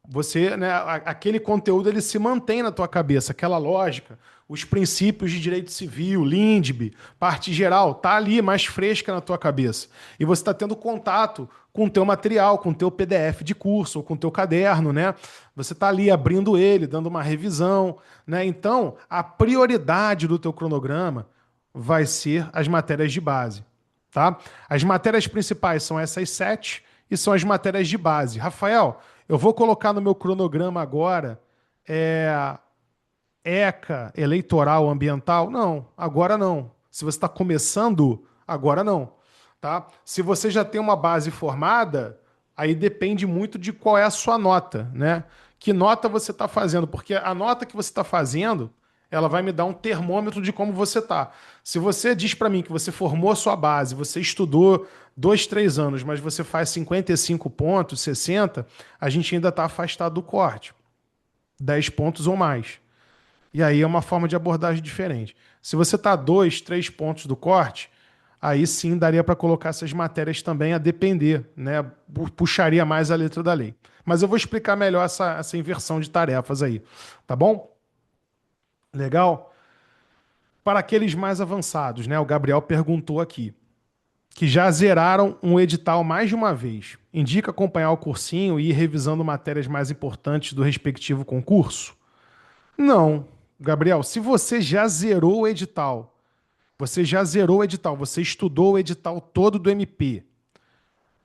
você, né, aquele conteúdo ele se mantém na tua cabeça, aquela lógica, os princípios de direito civil, LINDB, parte geral, tá ali mais fresca na tua cabeça. E você está tendo contato com o teu material, com o teu PDF de curso, ou com o teu caderno, né? Você está ali abrindo ele, dando uma revisão, né? Então, a prioridade do teu cronograma vai ser as matérias de base, tá? As matérias principais são essas 7 e são as matérias de base. Rafael, eu vou colocar no meu cronograma agora ECA, eleitoral, ambiental? Não, agora não. Se você está começando, agora não, tá? Se você já tem uma base formada, aí depende muito de qual é a sua nota, né? Que nota você está fazendo? Porque a nota que você está fazendo, ela vai me dar um termômetro de como você está. Se você diz para mim que você formou a sua base, você estudou 2, 3 anos, mas você faz 55 pontos, 60, a gente ainda está afastado do corte. 10 pontos ou mais. E aí é uma forma de abordagem diferente. Se você está a 2, 3 pontos do corte, aí sim daria para colocar essas matérias também a depender, né? Puxaria mais a letra da lei. Mas eu vou explicar melhor essa inversão de tarefas aí, tá bom? Legal? Para aqueles mais avançados, né? O Gabriel perguntou aqui, que já zeraram um edital mais de uma vez. Indica acompanhar o cursinho e ir revisando matérias mais importantes do respectivo concurso? Não, Gabriel, se você já zerou o edital, você já zerou o edital, você estudou o edital todo do MP,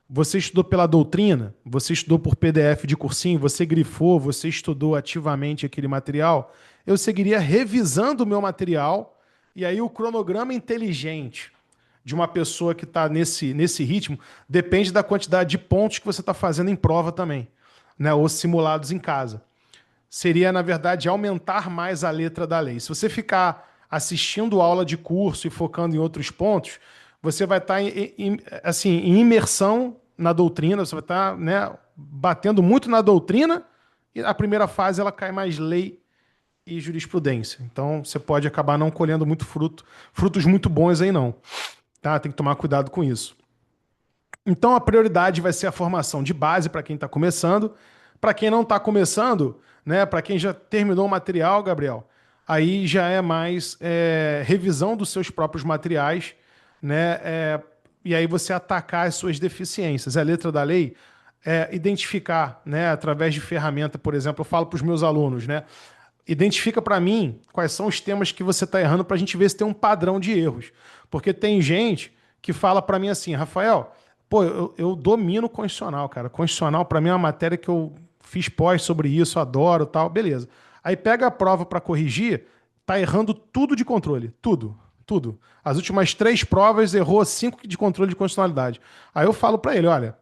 você estudou pela doutrina, você estudou por PDF de cursinho, você grifou, você estudou ativamente aquele material, eu seguiria revisando o meu material e aí o cronograma inteligente de uma pessoa que está nesse ritmo depende da quantidade de pontos que você está fazendo em prova também, né? Ou simulados em casa. Seria, na verdade, aumentar mais a letra da lei. Se você ficar assistindo aula de curso e focando em outros pontos, você vai estar assim, em imersão na doutrina, você vai estar, né, batendo muito na doutrina, e a primeira fase ela cai mais lei e jurisprudência. Então você pode acabar não colhendo muito frutos muito bons aí não. Tá? Tem que tomar cuidado com isso. Então a prioridade vai ser a formação de base para quem está começando. Para quem não está começando, né? Para quem já terminou o material, Gabriel, aí já é mais revisão dos seus próprios materiais, né? E aí você atacar as suas deficiências. A letra da lei é identificar, né? Através de ferramenta, por exemplo, eu falo para os meus alunos, né? Identifica para mim quais são os temas que você está errando para a gente ver se tem um padrão de erros. Porque tem gente que fala para mim assim, Rafael, pô, eu domino constitucional, cara. Constitucional para mim é uma matéria que eu fiz pós sobre isso, adoro, tal, beleza. Aí pega a prova para corrigir, tá errando tudo de controle, tudo, tudo. As últimas 3 provas errou 5 de controle de constitucionalidade. Aí eu falo para ele, olha,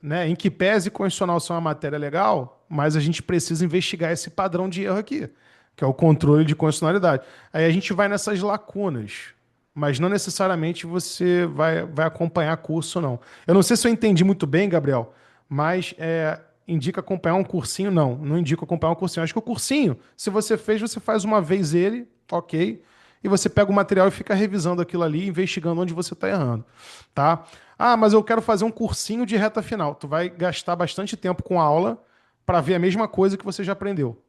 né, em que pese constitucional são uma matéria legal, mas a gente precisa investigar esse padrão de erro aqui, que é o controle de constitucionalidade. Aí a gente vai nessas lacunas, mas não necessariamente você vai acompanhar curso, não. Eu não sei se eu entendi muito bem, Gabriel, mas indica acompanhar um cursinho? Não, não indica acompanhar um cursinho. Acho que o cursinho, se você fez, você faz uma vez ele, ok, e você pega o material e fica revisando aquilo ali, investigando onde você está errando, tá? Ah, mas eu quero fazer um cursinho de reta final. Tu vai gastar bastante tempo com a aula para ver a mesma coisa que você já aprendeu,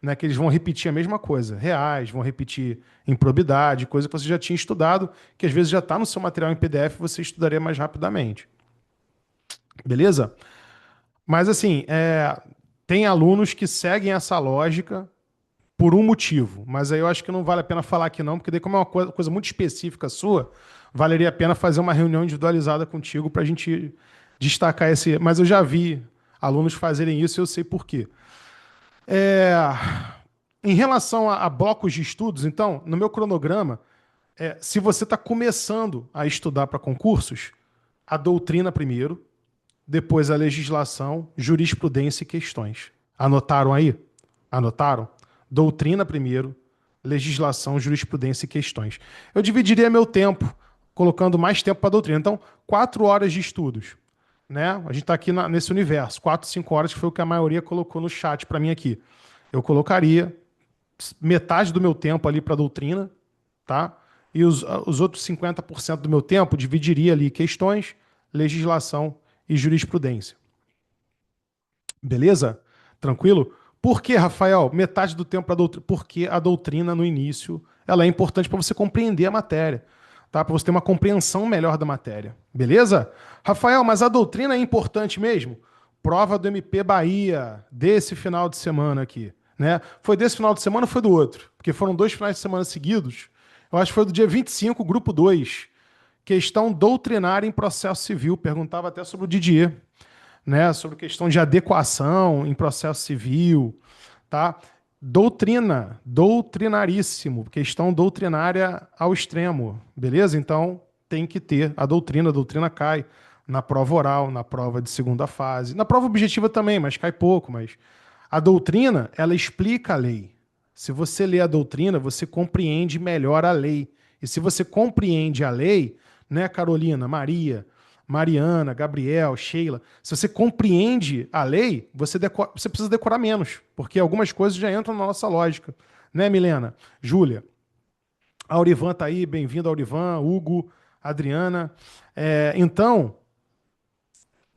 né? Que eles vão repetir a mesma coisa, reais, vão repetir improbidade, coisa que você já tinha estudado, que às vezes já está no seu material em PDF, você estudaria mais rapidamente. Beleza? Mas assim, tem alunos que seguem essa lógica por um motivo, mas aí eu acho que não vale a pena falar aqui não, porque daí como é uma coisa muito específica sua, valeria a pena fazer uma reunião individualizada contigo para a gente destacar esse. Mas eu já vi alunos fazerem isso e eu sei por quê. É, Em relação a blocos de estudos, então, no meu cronograma, se você está começando a estudar para concursos, a doutrina primeiro, depois a legislação, jurisprudência e questões. Anotaram aí? Anotaram? Doutrina primeiro, legislação, jurisprudência e questões. Eu dividiria meu tempo, colocando mais tempo para doutrina. Então, 4 horas de estudos. Né? A gente está aqui nesse universo. 4, 5 horas, que foi o que a maioria colocou no chat para mim aqui. Eu colocaria metade do meu tempo ali para doutrina, tá? E os outros 50% do meu tempo dividiria ali questões, legislação e jurisprudência. Beleza? Tranquilo? Por que, Rafael, metade do tempo para doutrina? Porque a doutrina no início ela é importante para você compreender a matéria, tá? Para você ter uma compreensão melhor da matéria. Beleza? Rafael, mas a doutrina é importante mesmo? Prova do MP Bahia desse final de semana aqui, né? Foi desse final de semana ou foi do outro? Porque foram 2 finais de semana seguidos. Eu acho que foi do dia 25, grupo 2. Questão doutrinária em processo civil. Perguntava até sobre o Didier, né, sobre questão de adequação em processo civil, tá? Doutrina, doutrinaríssimo, questão doutrinária ao extremo, beleza? Então tem que ter a doutrina cai na prova oral, na prova de segunda fase, na prova objetiva também, mas cai pouco, mas a doutrina, ela explica a lei. Se você lê a doutrina, você compreende melhor a lei. E se você compreende a lei, né, Carolina, Maria, Mariana, Gabriel, Sheila, se você compreende a lei, você precisa decorar menos, porque algumas coisas já entram na nossa lógica. Né, Milena? Júlia? A Aurivan tá aí, bem-vindo, Aurivan, Hugo, Adriana. Então,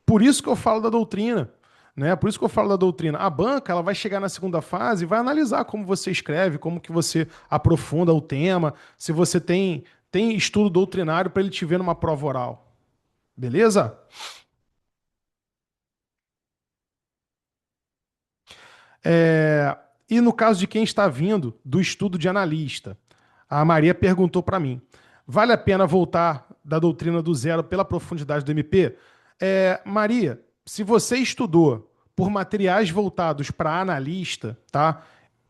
por isso que eu falo da doutrina. Né? Por isso que eu falo da doutrina. A banca ela vai chegar na segunda fase e vai analisar como você escreve, como que você aprofunda o tema, se você tem estudo doutrinário para ele te ver numa prova oral. Beleza? É, E no caso de quem está vindo do estudo de analista, a Maria perguntou para mim: vale a pena voltar da doutrina do zero pela profundidade do MP? Maria, se você estudou por materiais voltados para analista, tá?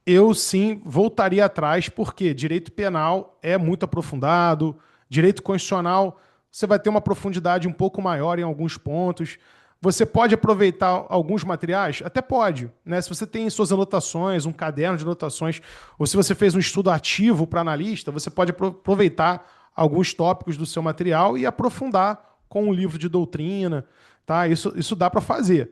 Eu sim voltaria atrás, porque direito penal é muito aprofundado, direito constitucional você vai ter uma profundidade um pouco maior em alguns pontos. Você pode aproveitar alguns materiais? Até pode, né? Se você tem suas anotações, um caderno de anotações, ou se você fez um estudo ativo para analista, você pode aproveitar alguns tópicos do seu material e aprofundar com um livro de doutrina, tá? Isso dá para fazer.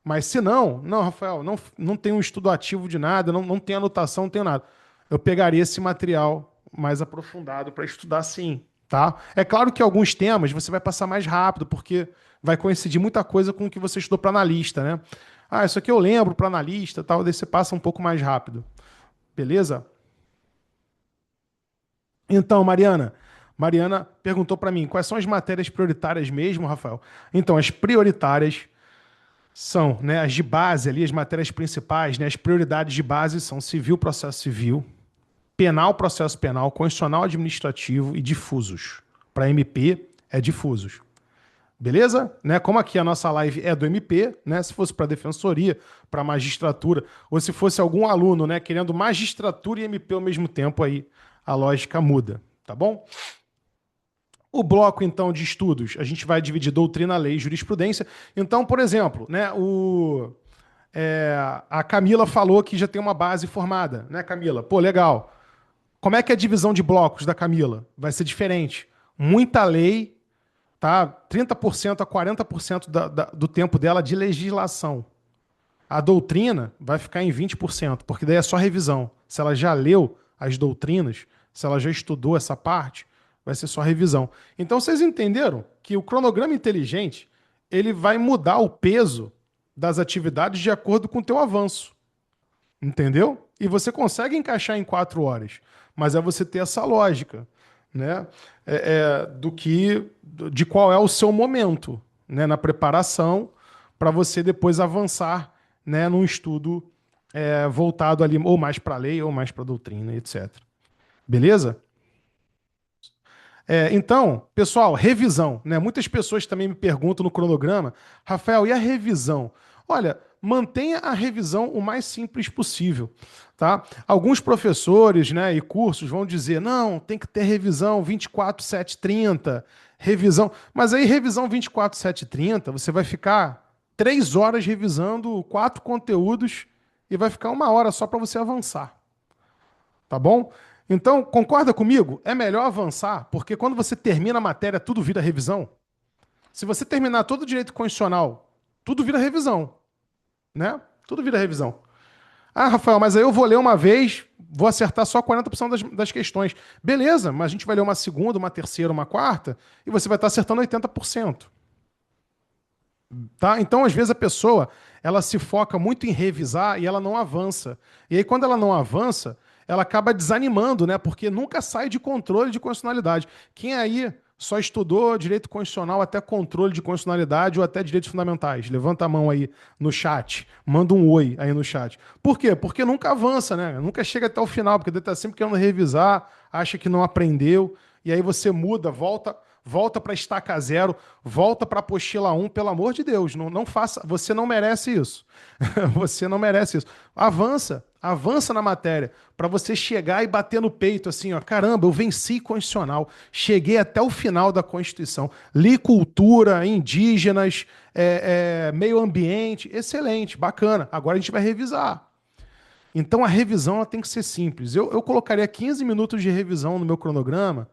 Mas se não, não, Rafael, não tem um estudo ativo de nada, não tem anotação, não tem nada. Eu pegaria esse material mais aprofundado para estudar sim, tá? É claro que alguns temas você vai passar mais rápido, porque vai coincidir muita coisa com o que você estudou para analista, né? Ah, isso aqui eu lembro para analista, tal, daí você passa um pouco mais rápido. Beleza? Então, Mariana perguntou para mim, quais são as matérias prioritárias mesmo, Rafael? Então, as prioritárias são, né, as de base ali, as matérias principais, né, as prioridades de base são civil, processo civil, penal, processo penal, constitucional, administrativo e difusos. Para MP é difusos. Beleza? Né? Como aqui a nossa live é do MP, né? Se fosse para defensoria, para magistratura, ou se fosse algum aluno, né, querendo magistratura e MP ao mesmo tempo, aí a lógica muda, tá bom? O bloco, então, de estudos, a gente vai dividir doutrina, lei e jurisprudência. Então, por exemplo, né, a Camila falou que já tem uma base formada, né, Camila? Pô, legal. Como é que é a divisão de blocos da Camila? Vai ser diferente. Muita lei, tá? 30% a 40% do tempo dela de legislação. A doutrina vai ficar em 20%, porque daí é só revisão. Se ela já leu as doutrinas, se ela já estudou essa parte, vai ser só revisão. Então vocês entenderam que o cronograma inteligente, ele vai mudar o peso das atividades de acordo com o teu avanço. Entendeu? E você consegue encaixar em 4 horas, mas é você ter essa lógica, né? De qual é o seu momento, né? Na preparação, para você depois avançar, né, num estudo voltado ali ou mais para a lei ou mais para a doutrina, etc. Beleza? Então, pessoal, revisão, né? Muitas pessoas também me perguntam no cronograma, Rafael, e a revisão? Olha, mantenha a revisão o mais simples possível, tá? Alguns professores, né, e cursos vão dizer, não, tem que ter revisão 24/7/30, revisão. Mas aí, revisão 24/7/30, você vai ficar 3 horas revisando 4 conteúdos e vai ficar 1 hora só para você avançar. Tá bom? Então, concorda comigo? É melhor avançar, porque quando você termina a matéria, tudo vira revisão. Se você terminar todo o direito constitucional, tudo vira revisão, né? Tudo vira revisão. Ah, Rafael, mas aí eu vou ler uma vez, vou acertar só 40% das questões. Beleza, mas a gente vai ler uma segunda, uma terceira, uma quarta, e você vai estar acertando 80%. Tá? Então, às vezes, a pessoa ela se foca muito em revisar e ela não avança. E aí, quando ela não avança, ela acaba desanimando, né? Porque nunca sai de controle de constitucionalidade. Quem aí só estudou direito constitucional até controle de constitucionalidade ou até direitos fundamentais? Levanta a mão aí no chat. Manda um oi aí no chat. Por quê? Porque nunca avança, né? Nunca chega até o final, porque está sempre querendo revisar, acha que não aprendeu, e aí você muda, volta para estaca zero, volta para apostila 1, pelo amor de Deus, não faça, você não merece isso. Você não merece isso. Avança na matéria, para você chegar e bater no peito assim, ó, caramba, eu venci constitucional, cheguei até o final da Constituição, li cultura, indígenas, meio ambiente, excelente, bacana. Agora a gente vai revisar. Então a revisão ela tem que ser simples. Eu colocaria 15 minutos de revisão no meu cronograma,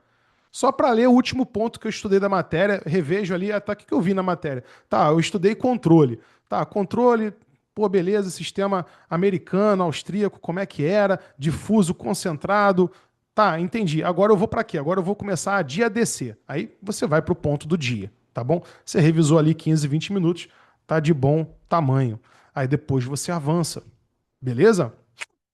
só para ler o último ponto que eu estudei da matéria, revejo ali, até o que eu vi na matéria. Tá, eu estudei controle. Tá, controle, pô, beleza, sistema americano, austríaco, como é que era, difuso, concentrado. Tá, entendi. Agora eu vou para quê? Agora eu vou começar a dia DC. Aí você vai para o ponto do dia, tá bom? Você revisou ali 15, 20 minutos, tá de bom tamanho. Aí depois você avança, beleza?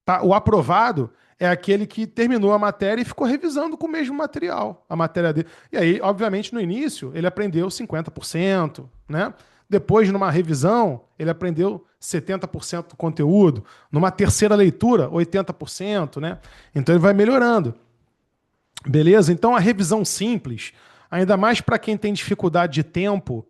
Tá? O aprovado é aquele que terminou a matéria e ficou revisando com o mesmo material, a matéria dele. E aí, obviamente, no início, ele aprendeu 50%, né? Depois, numa revisão, ele aprendeu 70% do conteúdo. Numa terceira leitura, 80%, né? Então, ele vai melhorando. Beleza? Então, a revisão simples, ainda mais para quem tem dificuldade de tempo,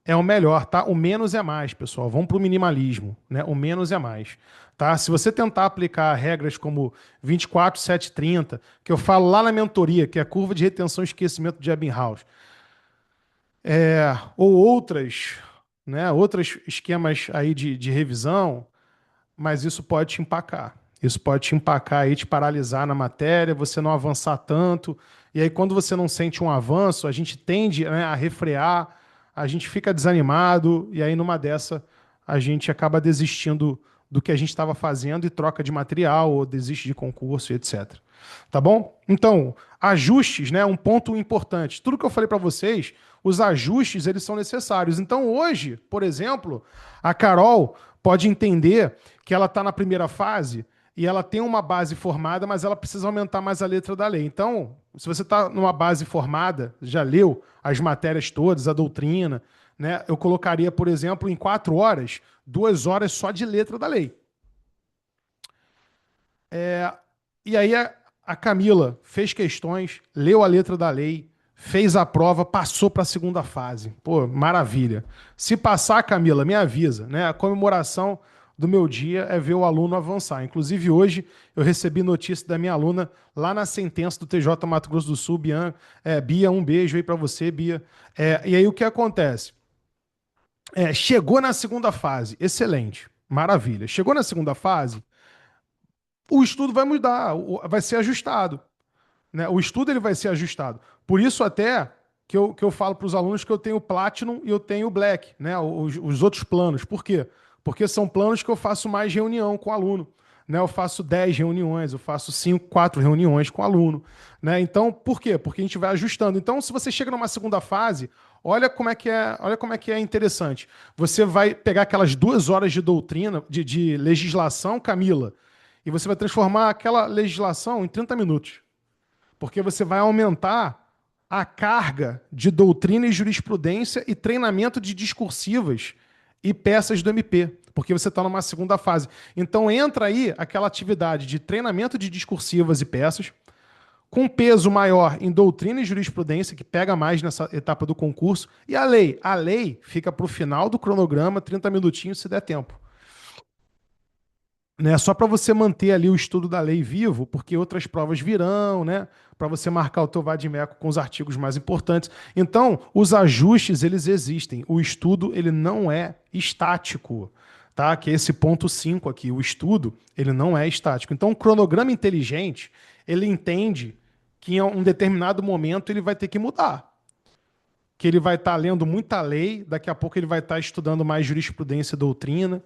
é o melhor, tá? O menos é mais, pessoal. Vamos para o minimalismo, né? O menos é mais, tá? Se você tentar aplicar regras como 24/7/30, que eu falo lá na mentoria, que é a curva de retenção e esquecimento de Ebbinghaus, ou outras, né? Outros esquemas aí de revisão, mas isso pode te empacar. Isso pode te empacar e te paralisar na matéria, você não avançar tanto. E aí, quando você não sente um avanço, a gente tende, né, a refrear, a gente fica desanimado, e aí, numa dessa, a gente acaba desistindo do que a gente estava fazendo e troca de material, ou desiste de concurso, etc. Tá bom? Então, ajustes, né? Um ponto importante. Tudo que eu falei para vocês, os ajustes, eles são necessários. Então, hoje, por exemplo, a Carol pode entender que ela está na primeira fase e ela tem uma base formada, mas ela precisa aumentar mais a letra da lei. Então, se você está numa base formada, já leu as matérias todas, a doutrina, né? Eu colocaria, por exemplo, em 4 horas, 2 horas só de letra da lei. E aí a Camila fez questões, leu a letra da lei, fez a prova, passou para a segunda fase. Pô, maravilha. Se passar, Camila, me avisa, né? A comemoração do meu dia é ver o aluno avançar. Inclusive, hoje eu recebi notícia da minha aluna lá na sentença do TJ Mato Grosso do Sul, Bia, um beijo aí para você, Bia. E aí o que acontece? Chegou na segunda fase, excelente, maravilha. Chegou na segunda fase, o estudo vai mudar, vai ser ajustado, né? O estudo ele vai ser ajustado. Por isso até que eu falo para os alunos que eu tenho Platinum e eu tenho Black, né? Os outros planos. Por quê? Porque são planos que eu faço mais reunião com o aluno. Né? Eu faço 10 reuniões, eu faço 5, 4 reuniões com o aluno. Né? Então, por quê? Porque a gente vai ajustando. Então, se você chega numa segunda fase, olha como é que é interessante. Você vai pegar aquelas 2 horas de doutrina, de legislação, Camila, e você vai transformar aquela legislação em 30 minutos. Porque você vai aumentar a carga de doutrina e jurisprudência e treinamento de discursivas e peças do MP, porque você está numa segunda fase. Então entra aí aquela atividade de treinamento de discursivas e peças, com peso maior em doutrina e jurisprudência, que pega mais nessa etapa do concurso, e a lei. A lei fica para o final do cronograma, 30 minutinhos se der tempo. Né? Só para você manter ali o estudo da lei vivo, porque outras provas virão, né? Para você marcar o teu vade-mecum com os artigos mais importantes. Então, os ajustes, eles existem. O estudo, ele não é estático, tá? Que é esse ponto 5 aqui. O estudo, ele não é estático. Então, o cronograma inteligente, ele entende que em um determinado momento ele vai ter que mudar. Que ele vai estar lendo muita lei, daqui a pouco ele vai estar estudando mais jurisprudência e doutrina,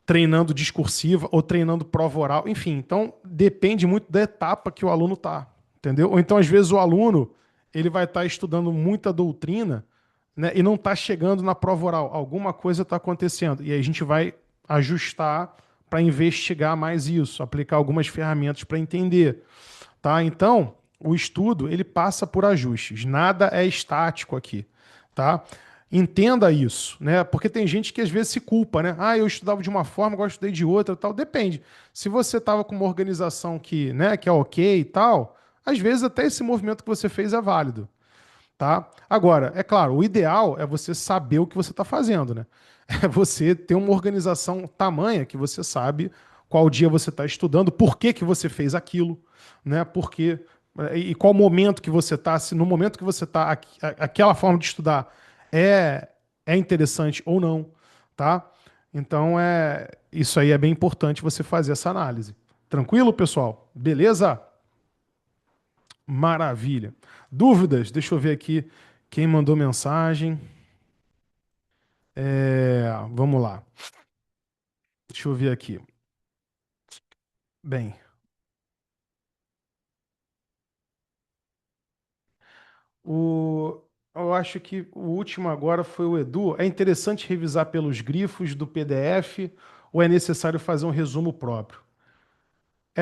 treinando discursiva ou treinando prova oral, enfim. Então, depende muito da etapa que o aluno está, entendeu? Ou então, às vezes, o aluno ele vai estar estudando muita doutrina, né, e não está chegando na prova oral. Alguma coisa está acontecendo. E aí a gente vai ajustar para investigar mais isso, aplicar algumas ferramentas para entender. Tá? Então, o estudo ele passa por ajustes. Nada é estático aqui, tá? Entenda isso, né? Porque tem gente que às vezes se culpa, né? Ah, eu estudava de uma forma, agora eu estudei de outra, tal. Depende. Se você estava com uma organização que, né, que é ok e tal, às vezes até esse movimento que você fez é válido, tá? Agora, é claro, o ideal é você saber o que você está fazendo, né? É você ter uma organização tamanha que você sabe qual dia você está estudando, por que que você fez aquilo, né? Porque e qual momento que você está, se no momento que você está, aquela forma de estudar é é interessante ou não, tá? Então é isso aí é bem importante você fazer essa análise. Tranquilo, pessoal? Beleza? Maravilha. Dúvidas? Deixa eu ver aqui quem mandou mensagem. Vamos lá. Deixa eu ver aqui. Bem, o, eu acho que o último agora foi o Edu. É interessante revisar pelos grifos do PDF ou é necessário fazer um resumo próprio?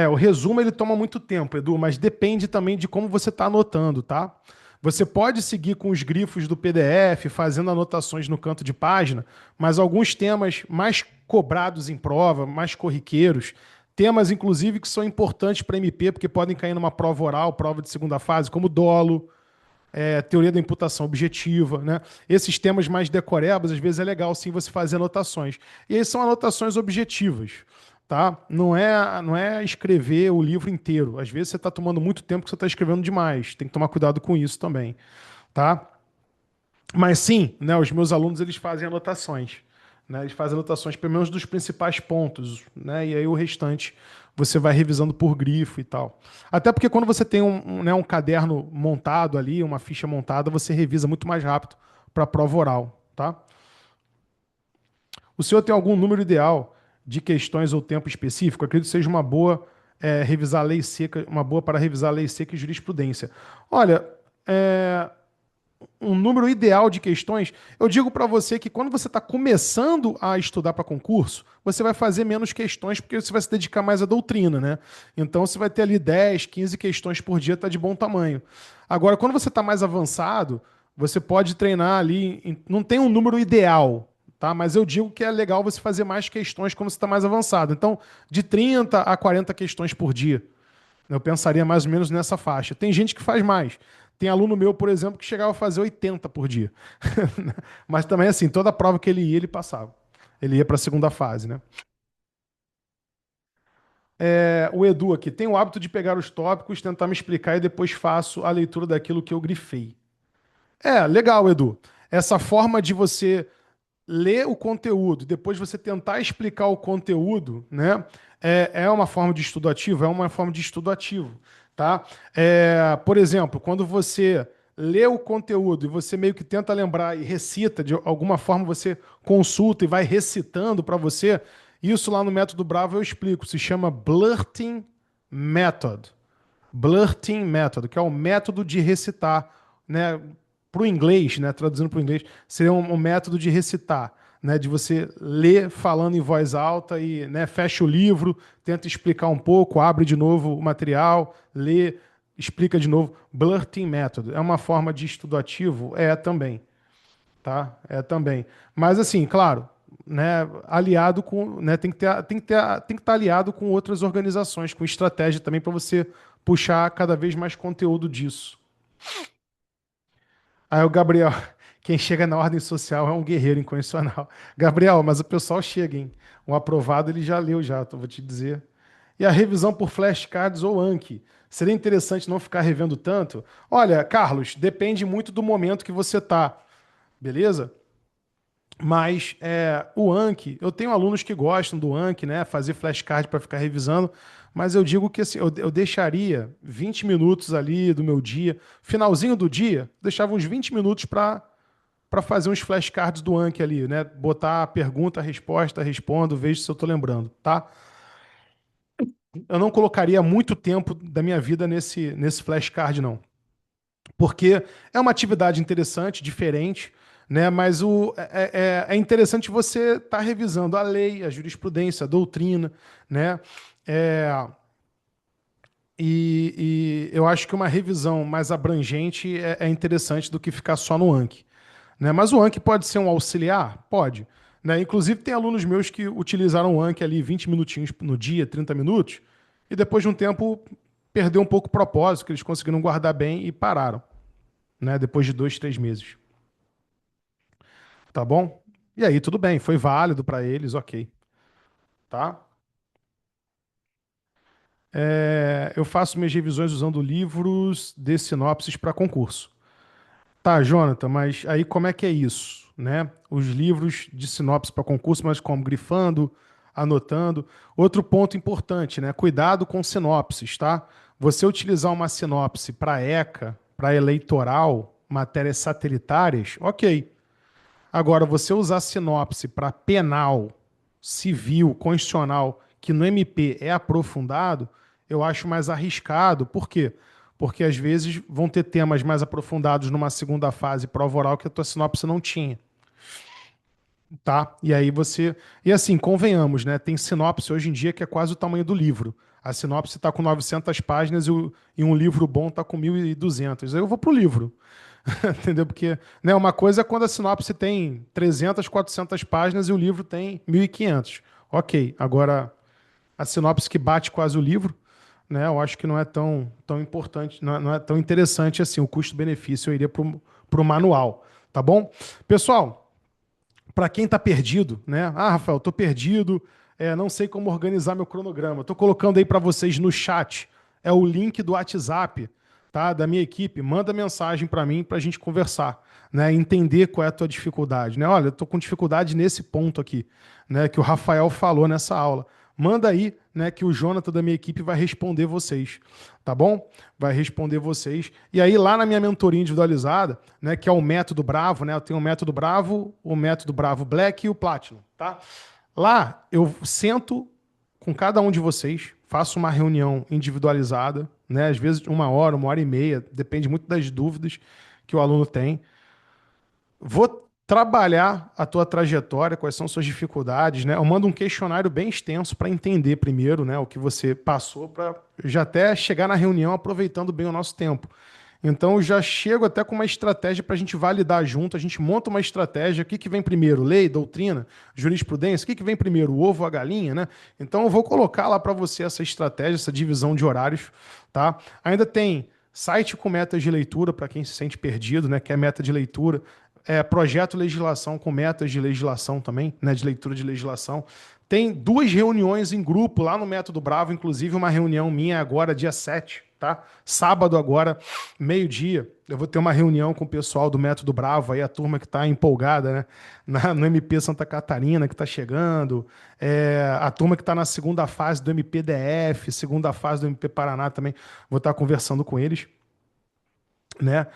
O resumo ele toma muito tempo, Edu, mas depende também de como você está anotando, tá? Você pode seguir com os grifos do PDF, fazendo anotações no canto de página, mas alguns temas mais cobrados em prova, mais corriqueiros, temas inclusive que são importantes para MP, porque podem cair numa prova oral, prova de segunda fase, como dolo, teoria da imputação objetiva, né? Esses temas mais decorebas, às vezes é legal sim você fazer anotações. E aí são anotações objetivas, tá? Não é escrever o livro inteiro. Às vezes você está tomando muito tempo que você está escrevendo demais. Tem que tomar cuidado com isso também, tá? Mas sim, né, os meus alunos eles fazem anotações, né? Eles fazem anotações pelo menos dos principais pontos, né? E aí o restante você vai revisando por grifo e tal. Até porque quando você tem né, um caderno montado ali, uma ficha montada, você revisa muito mais rápido para a prova oral, tá? O senhor tem algum número ideal de questões ou tempo específico? Acredito que seja uma boa revisar a lei seca, uma boa para revisar a lei seca e jurisprudência. Olha, é, um número ideal de questões, eu digo para você que quando você está começando a estudar para concurso, você vai fazer menos questões porque você vai se dedicar mais à doutrina, né? Então você vai ter ali 10, 15 questões por dia, tá de bom tamanho. Agora, quando você está mais avançado, você pode treinar ali, não tem um número ideal, tá? Mas eu digo que é legal você fazer mais questões quando você está mais avançado. Então, de 30 a 40 questões por dia. Eu pensaria mais ou menos nessa faixa. Tem gente que faz mais. Tem aluno meu, por exemplo, que chegava a fazer 80 por dia. Mas também, assim, toda prova que ele ia, ele passava. Ele ia para a segunda fase, né? O Edu aqui tem o hábito de pegar os tópicos, tentar me explicar e depois faço a leitura daquilo que eu grifei. Legal, Edu. Essa forma de você ler o conteúdo, depois você tentar explicar o conteúdo, né? É uma forma de estudo ativo, é uma forma de estudo ativo, tá? Por exemplo, quando você lê o conteúdo e você meio que tenta lembrar e recita, de alguma forma você consulta e vai recitando para você, isso lá no método Bravo eu explico, se chama Blurting Method. Blurting Method, que é o método de recitar, né? Para o inglês, né? Traduzindo para o inglês, seria um método de recitar, né? De você ler falando em voz alta e, né, fecha o livro, tenta explicar um pouco, abre de novo o material, lê, explica de novo. Blurting Method é uma forma de estudo ativo? É também. tá? É também. Mas assim, claro, né, aliado com, né, tem que estar aliado com outras organizações, com estratégia também para você puxar cada vez mais conteúdo disso. Aí o Gabriel, quem chega na ordem social é um guerreiro incondicional. Gabriel, mas o pessoal chega, hein? O aprovado ele já leu já, vou te dizer. E a revisão por flashcards ou Anki? Seria interessante não ficar revendo tanto? Olha, Carlos, depende muito do momento que você tá, beleza? Mas o Anki, eu tenho alunos que gostam do Anki, né? Fazer flashcard para ficar revisando, mas eu digo que assim, eu deixaria 20 minutos ali do meu dia, finalzinho do dia, deixava uns 20 minutos para fazer uns flashcards do Anki ali, né? Botar a pergunta, a resposta, respondo, vejo se eu tô lembrando, tá? Eu não colocaria muito tempo da minha vida nesse flashcard, não. Porque é uma atividade interessante, diferente, né? Mas é interessante você estar revisando a lei, a jurisprudência, a doutrina, né? É, e eu acho que uma revisão mais abrangente é interessante do que ficar só no Anki, né? Mas o Anki pode ser um auxiliar? Pode. Né? Inclusive, tem alunos meus que utilizaram o Anki ali 20 minutinhos no dia, 30 minutos, e depois de um tempo perdeu um pouco o propósito, que eles conseguiram guardar bem e pararam, né? Depois de 2, 3 meses. Tá bom? E aí, tudo bem, foi válido para eles, ok. Tá? Eu faço minhas revisões usando livros de sinopses para concurso. Tá, Jonathan, mas aí como é que é isso, né? Os livros de sinopse para concurso, mas como? Grifando, anotando. Outro ponto importante, né? Cuidado com sinopses, tá? Você utilizar uma sinopse para ECA, para eleitoral, matérias satelitárias, ok. Agora, você usar sinopse para penal, civil, constitucional, que no MP é aprofundado, eu acho mais arriscado. Por quê? Porque às vezes vão ter temas mais aprofundados numa segunda fase prova oral que a tua sinopse não tinha, tá? E aí você. E assim, convenhamos, né? Tem sinopse hoje em dia que é quase o tamanho do livro. A sinopse está com 900 páginas e um livro bom está com 1.200. Aí eu vou pro livro. Entendeu? Porque, né, uma coisa é quando a sinopse tem 300, 400 páginas e o livro tem 1.500. Ok, agora a sinopse que bate quase o livro, né, eu acho que não é tão importante, não é tão interessante assim. O custo-benefício eu iria para o manual, tá bom? Pessoal, para quem está perdido, né? Ah, Rafael, estou perdido, não sei como organizar meu cronograma. Estou colocando aí para vocês no chat, é o link do WhatsApp, tá? Da minha equipe. Manda mensagem para mim para a gente conversar, né? Entender qual é a tua dificuldade, né? Olha, eu estou com dificuldade nesse ponto aqui, né? Que o Rafael falou nessa aula. Manda aí, né? Que o Jonathan da minha equipe vai responder vocês, tá bom? Vai responder vocês. E aí, lá na minha mentoria individualizada, né, que é o método Bravo, né? Eu tenho o método Bravo Black e o Platinum, tá? Lá eu sento com cada um de vocês, faço uma reunião individualizada, né? Às vezes 1 hora, 1 hora e meia, depende muito das dúvidas que o aluno tem. Vou trabalhar a tua trajetória, quais são suas dificuldades, né? Eu mando um questionário bem extenso para entender primeiro, né, o que você passou, para já até chegar na reunião aproveitando bem o nosso tempo. Então, eu já chego até com uma estratégia para a gente validar junto. A gente monta uma estratégia. O que que vem primeiro? Lei, doutrina, jurisprudência? O que que vem primeiro? O ovo ou a galinha, né? Então, eu vou colocar lá para você essa estratégia, essa divisão de horários, tá? Ainda tem site com metas de leitura para quem se sente perdido, né? Quer meta de leitura. Projeto legislação com metas de legislação também, né? De leitura de legislação. Tem 2 reuniões em grupo lá no Método Bravo, inclusive uma reunião minha agora, dia 7, tá? Sábado agora, meio-dia, eu vou ter uma reunião com o pessoal do Método Bravo, aí a turma que está empolgada, né? No MP Santa Catarina, que está chegando, a turma que está na segunda fase do MP DF, segunda fase do MP Paraná também, vou estar conversando com eles, né?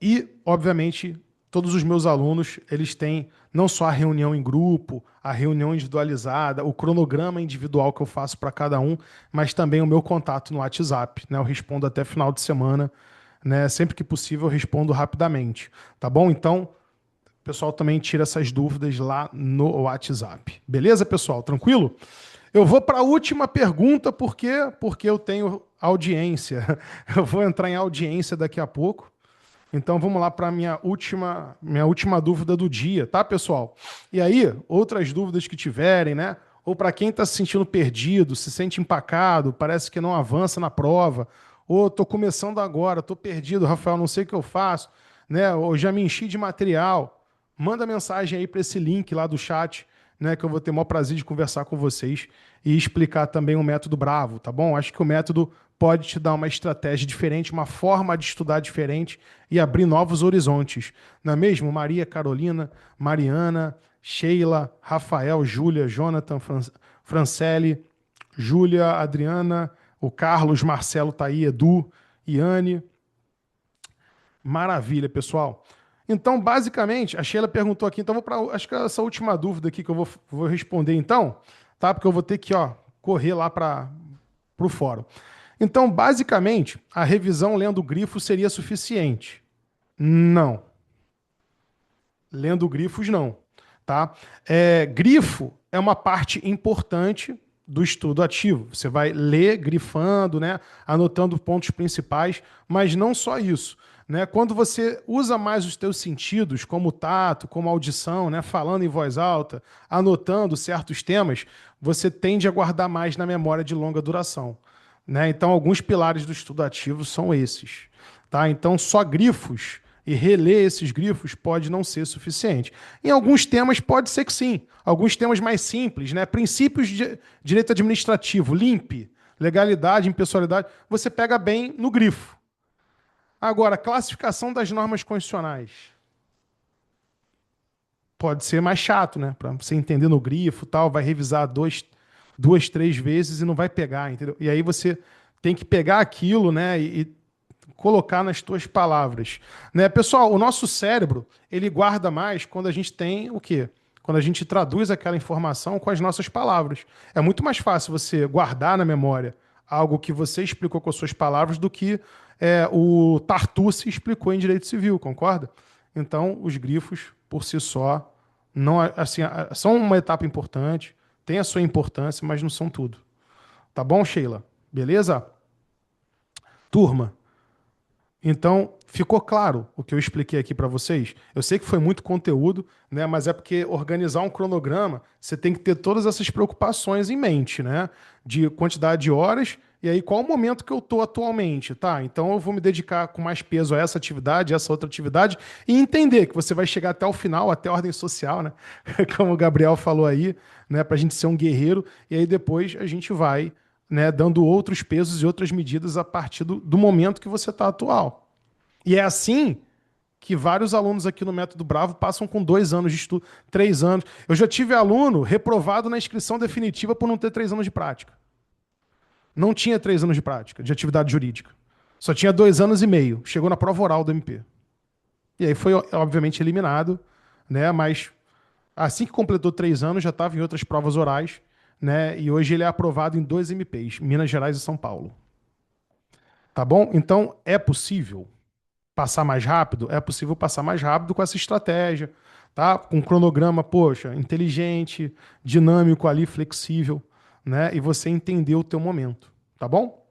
E, obviamente, todos os meus alunos, eles têm não só a reunião em grupo, a reunião individualizada, o cronograma individual que eu faço para cada um, mas também o meu contato no WhatsApp, né? Eu respondo até final de semana, né? Sempre que possível, eu respondo rapidamente, tá bom? Então, o pessoal também tira essas dúvidas lá no WhatsApp. Beleza, pessoal? Tranquilo? Eu vou para a última pergunta, por quê? Porque eu tenho audiência. Eu vou entrar em audiência daqui a pouco, Então vamos lá para minha última dúvida do dia, tá, pessoal? E aí, outras dúvidas que tiverem, né? Ou para quem está se sentindo perdido, se sente empacado, parece que não avança na prova, ou estou começando agora, estou perdido, Rafael, não sei o que eu faço, né? Ou já me enchi de material. Manda mensagem aí para esse link lá do chat, né? Que eu vou ter o maior prazer de conversar com vocês e explicar também o método Bravo, tá bom? Acho que o método pode te dar uma estratégia diferente, uma forma de estudar diferente e abrir novos horizontes. Não é mesmo? Maria Carolina, Mariana, Sheila, Rafael, Júlia, Jonathan, Francele, Júlia, Adriana, o Carlos, Marcelo, tá aí, Edu, Iane. Maravilha, pessoal. Então, basicamente, a Sheila perguntou aqui, então vou para, acho que é essa última dúvida aqui que eu vou responder então, tá? Porque eu vou ter que, ó, correr lá para o fórum. Então, basicamente, a revisão lendo o grifo seria suficiente? Não. Lendo grifos, não. Tá? Grifo é uma parte importante do estudo ativo. Você vai ler grifando, né? Anotando pontos principais, mas não só isso. Né? Quando você usa mais os teus sentidos, como o tato, como a audição, né? Falando em voz alta, anotando certos temas, você tende a guardar mais na memória de longa duração. Né? Então, alguns pilares do estudo ativo são esses. Tá? Então, só grifos e reler esses grifos pode não ser suficiente. Em alguns temas pode ser que sim. Alguns temas mais simples, né? Princípios de direito administrativo, LIMP, legalidade, impessoalidade, você pega bem no grifo. Agora, classificação das normas constitucionais. Pode ser mais chato, né? Para você entender no grifo, tal, vai revisar duas, três vezes e não vai pegar, entendeu? E aí você tem que pegar aquilo, né? E colocar nas tuas palavras, né? Pessoal, o nosso cérebro, ele guarda mais quando a gente tem o quê? Quando a gente traduz aquela informação com as nossas palavras. É muito mais fácil você guardar na memória algo que você explicou com as suas palavras do que o Tartucci explicou em direito civil, concorda? Então, os grifos, por si só, não assim, são uma etapa importante, tem a sua importância, mas não são tudo. Tá bom, Sheila? Beleza? Turma, então, ficou claro o que eu expliquei aqui para vocês? Eu sei que foi muito conteúdo, né? Mas é porque organizar um cronograma, você tem que ter todas essas preocupações em mente, né? De quantidade de horas e aí qual o momento que eu estou atualmente, tá? Então eu vou me dedicar com mais peso a essa atividade, a essa outra atividade e entender que você vai chegar até o final, até a ordem social, né? Como o Gabriel falou aí, né? Para a gente ser um guerreiro e aí depois a gente vai, né, dando outros pesos e outras medidas a partir do momento que você está atual. E é assim que vários alunos aqui no Método Bravo passam com 2 anos de estudo, 3 anos. Eu já tive aluno reprovado na inscrição definitiva por não ter 3 anos de prática. Não tinha 3 anos de prática, de atividade jurídica. Só tinha 2 anos e meio. Chegou na prova oral do MP. E aí foi, obviamente, eliminado, né? Mas assim que completou 3 anos, já estava em outras provas orais, né? E hoje ele é aprovado em 2 MPs, Minas Gerais e São Paulo. Tá bom? Então, é possível passar mais rápido? É possível passar mais rápido com essa estratégia, tá? Com um cronograma, poxa, inteligente, dinâmico ali, flexível, né? E você entender o teu momento, tá bom?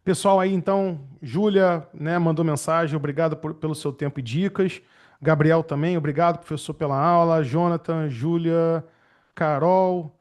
Pessoal aí, então, Júlia, né, mandou mensagem, obrigado pelo seu tempo e dicas. Gabriel também, obrigado, professor, pela aula. Jonathan, Júlia, Carol,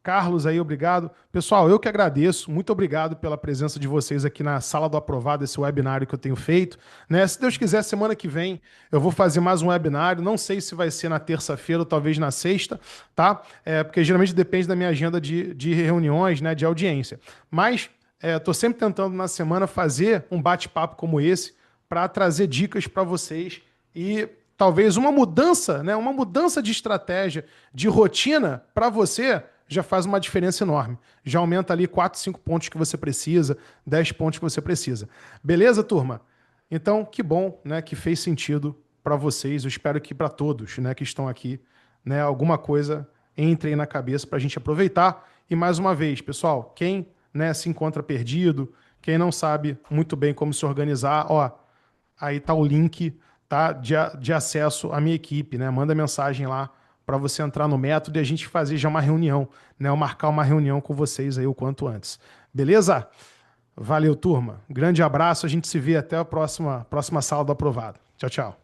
Carlos aí, obrigado. Pessoal, eu que agradeço. Muito obrigado pela presença de vocês aqui na Sala do Aprovado, esse webinário que eu tenho feito. Né? Se Deus quiser, semana que vem eu vou fazer mais um webinário. Não sei se vai ser na terça-feira ou talvez na sexta, tá? Porque geralmente depende da minha agenda de reuniões, né, de audiência. Mas estou sempre tentando na semana fazer um bate-papo como esse para trazer dicas para vocês e talvez uma mudança, né, uma mudança de estratégia, de rotina para você já faz uma diferença enorme. Já aumenta ali 4, 5 pontos que você precisa, 10 pontos que você precisa. Beleza, turma? Então, que bom, né, que fez sentido para vocês. Eu espero que para todos, né, que estão aqui, né, alguma coisa entre aí na cabeça para a gente aproveitar. E mais uma vez, pessoal, quem, né, se encontra perdido, quem não sabe muito bem como se organizar, ó, aí tá o link, tá, de acesso à minha equipe, né? Manda mensagem lá para você entrar no método e a gente fazer já uma reunião, né? Ou marcar uma reunião com vocês aí o quanto antes. Beleza? Valeu, turma. Grande abraço. A gente se vê até a próxima sala do aprovado. Tchau, tchau.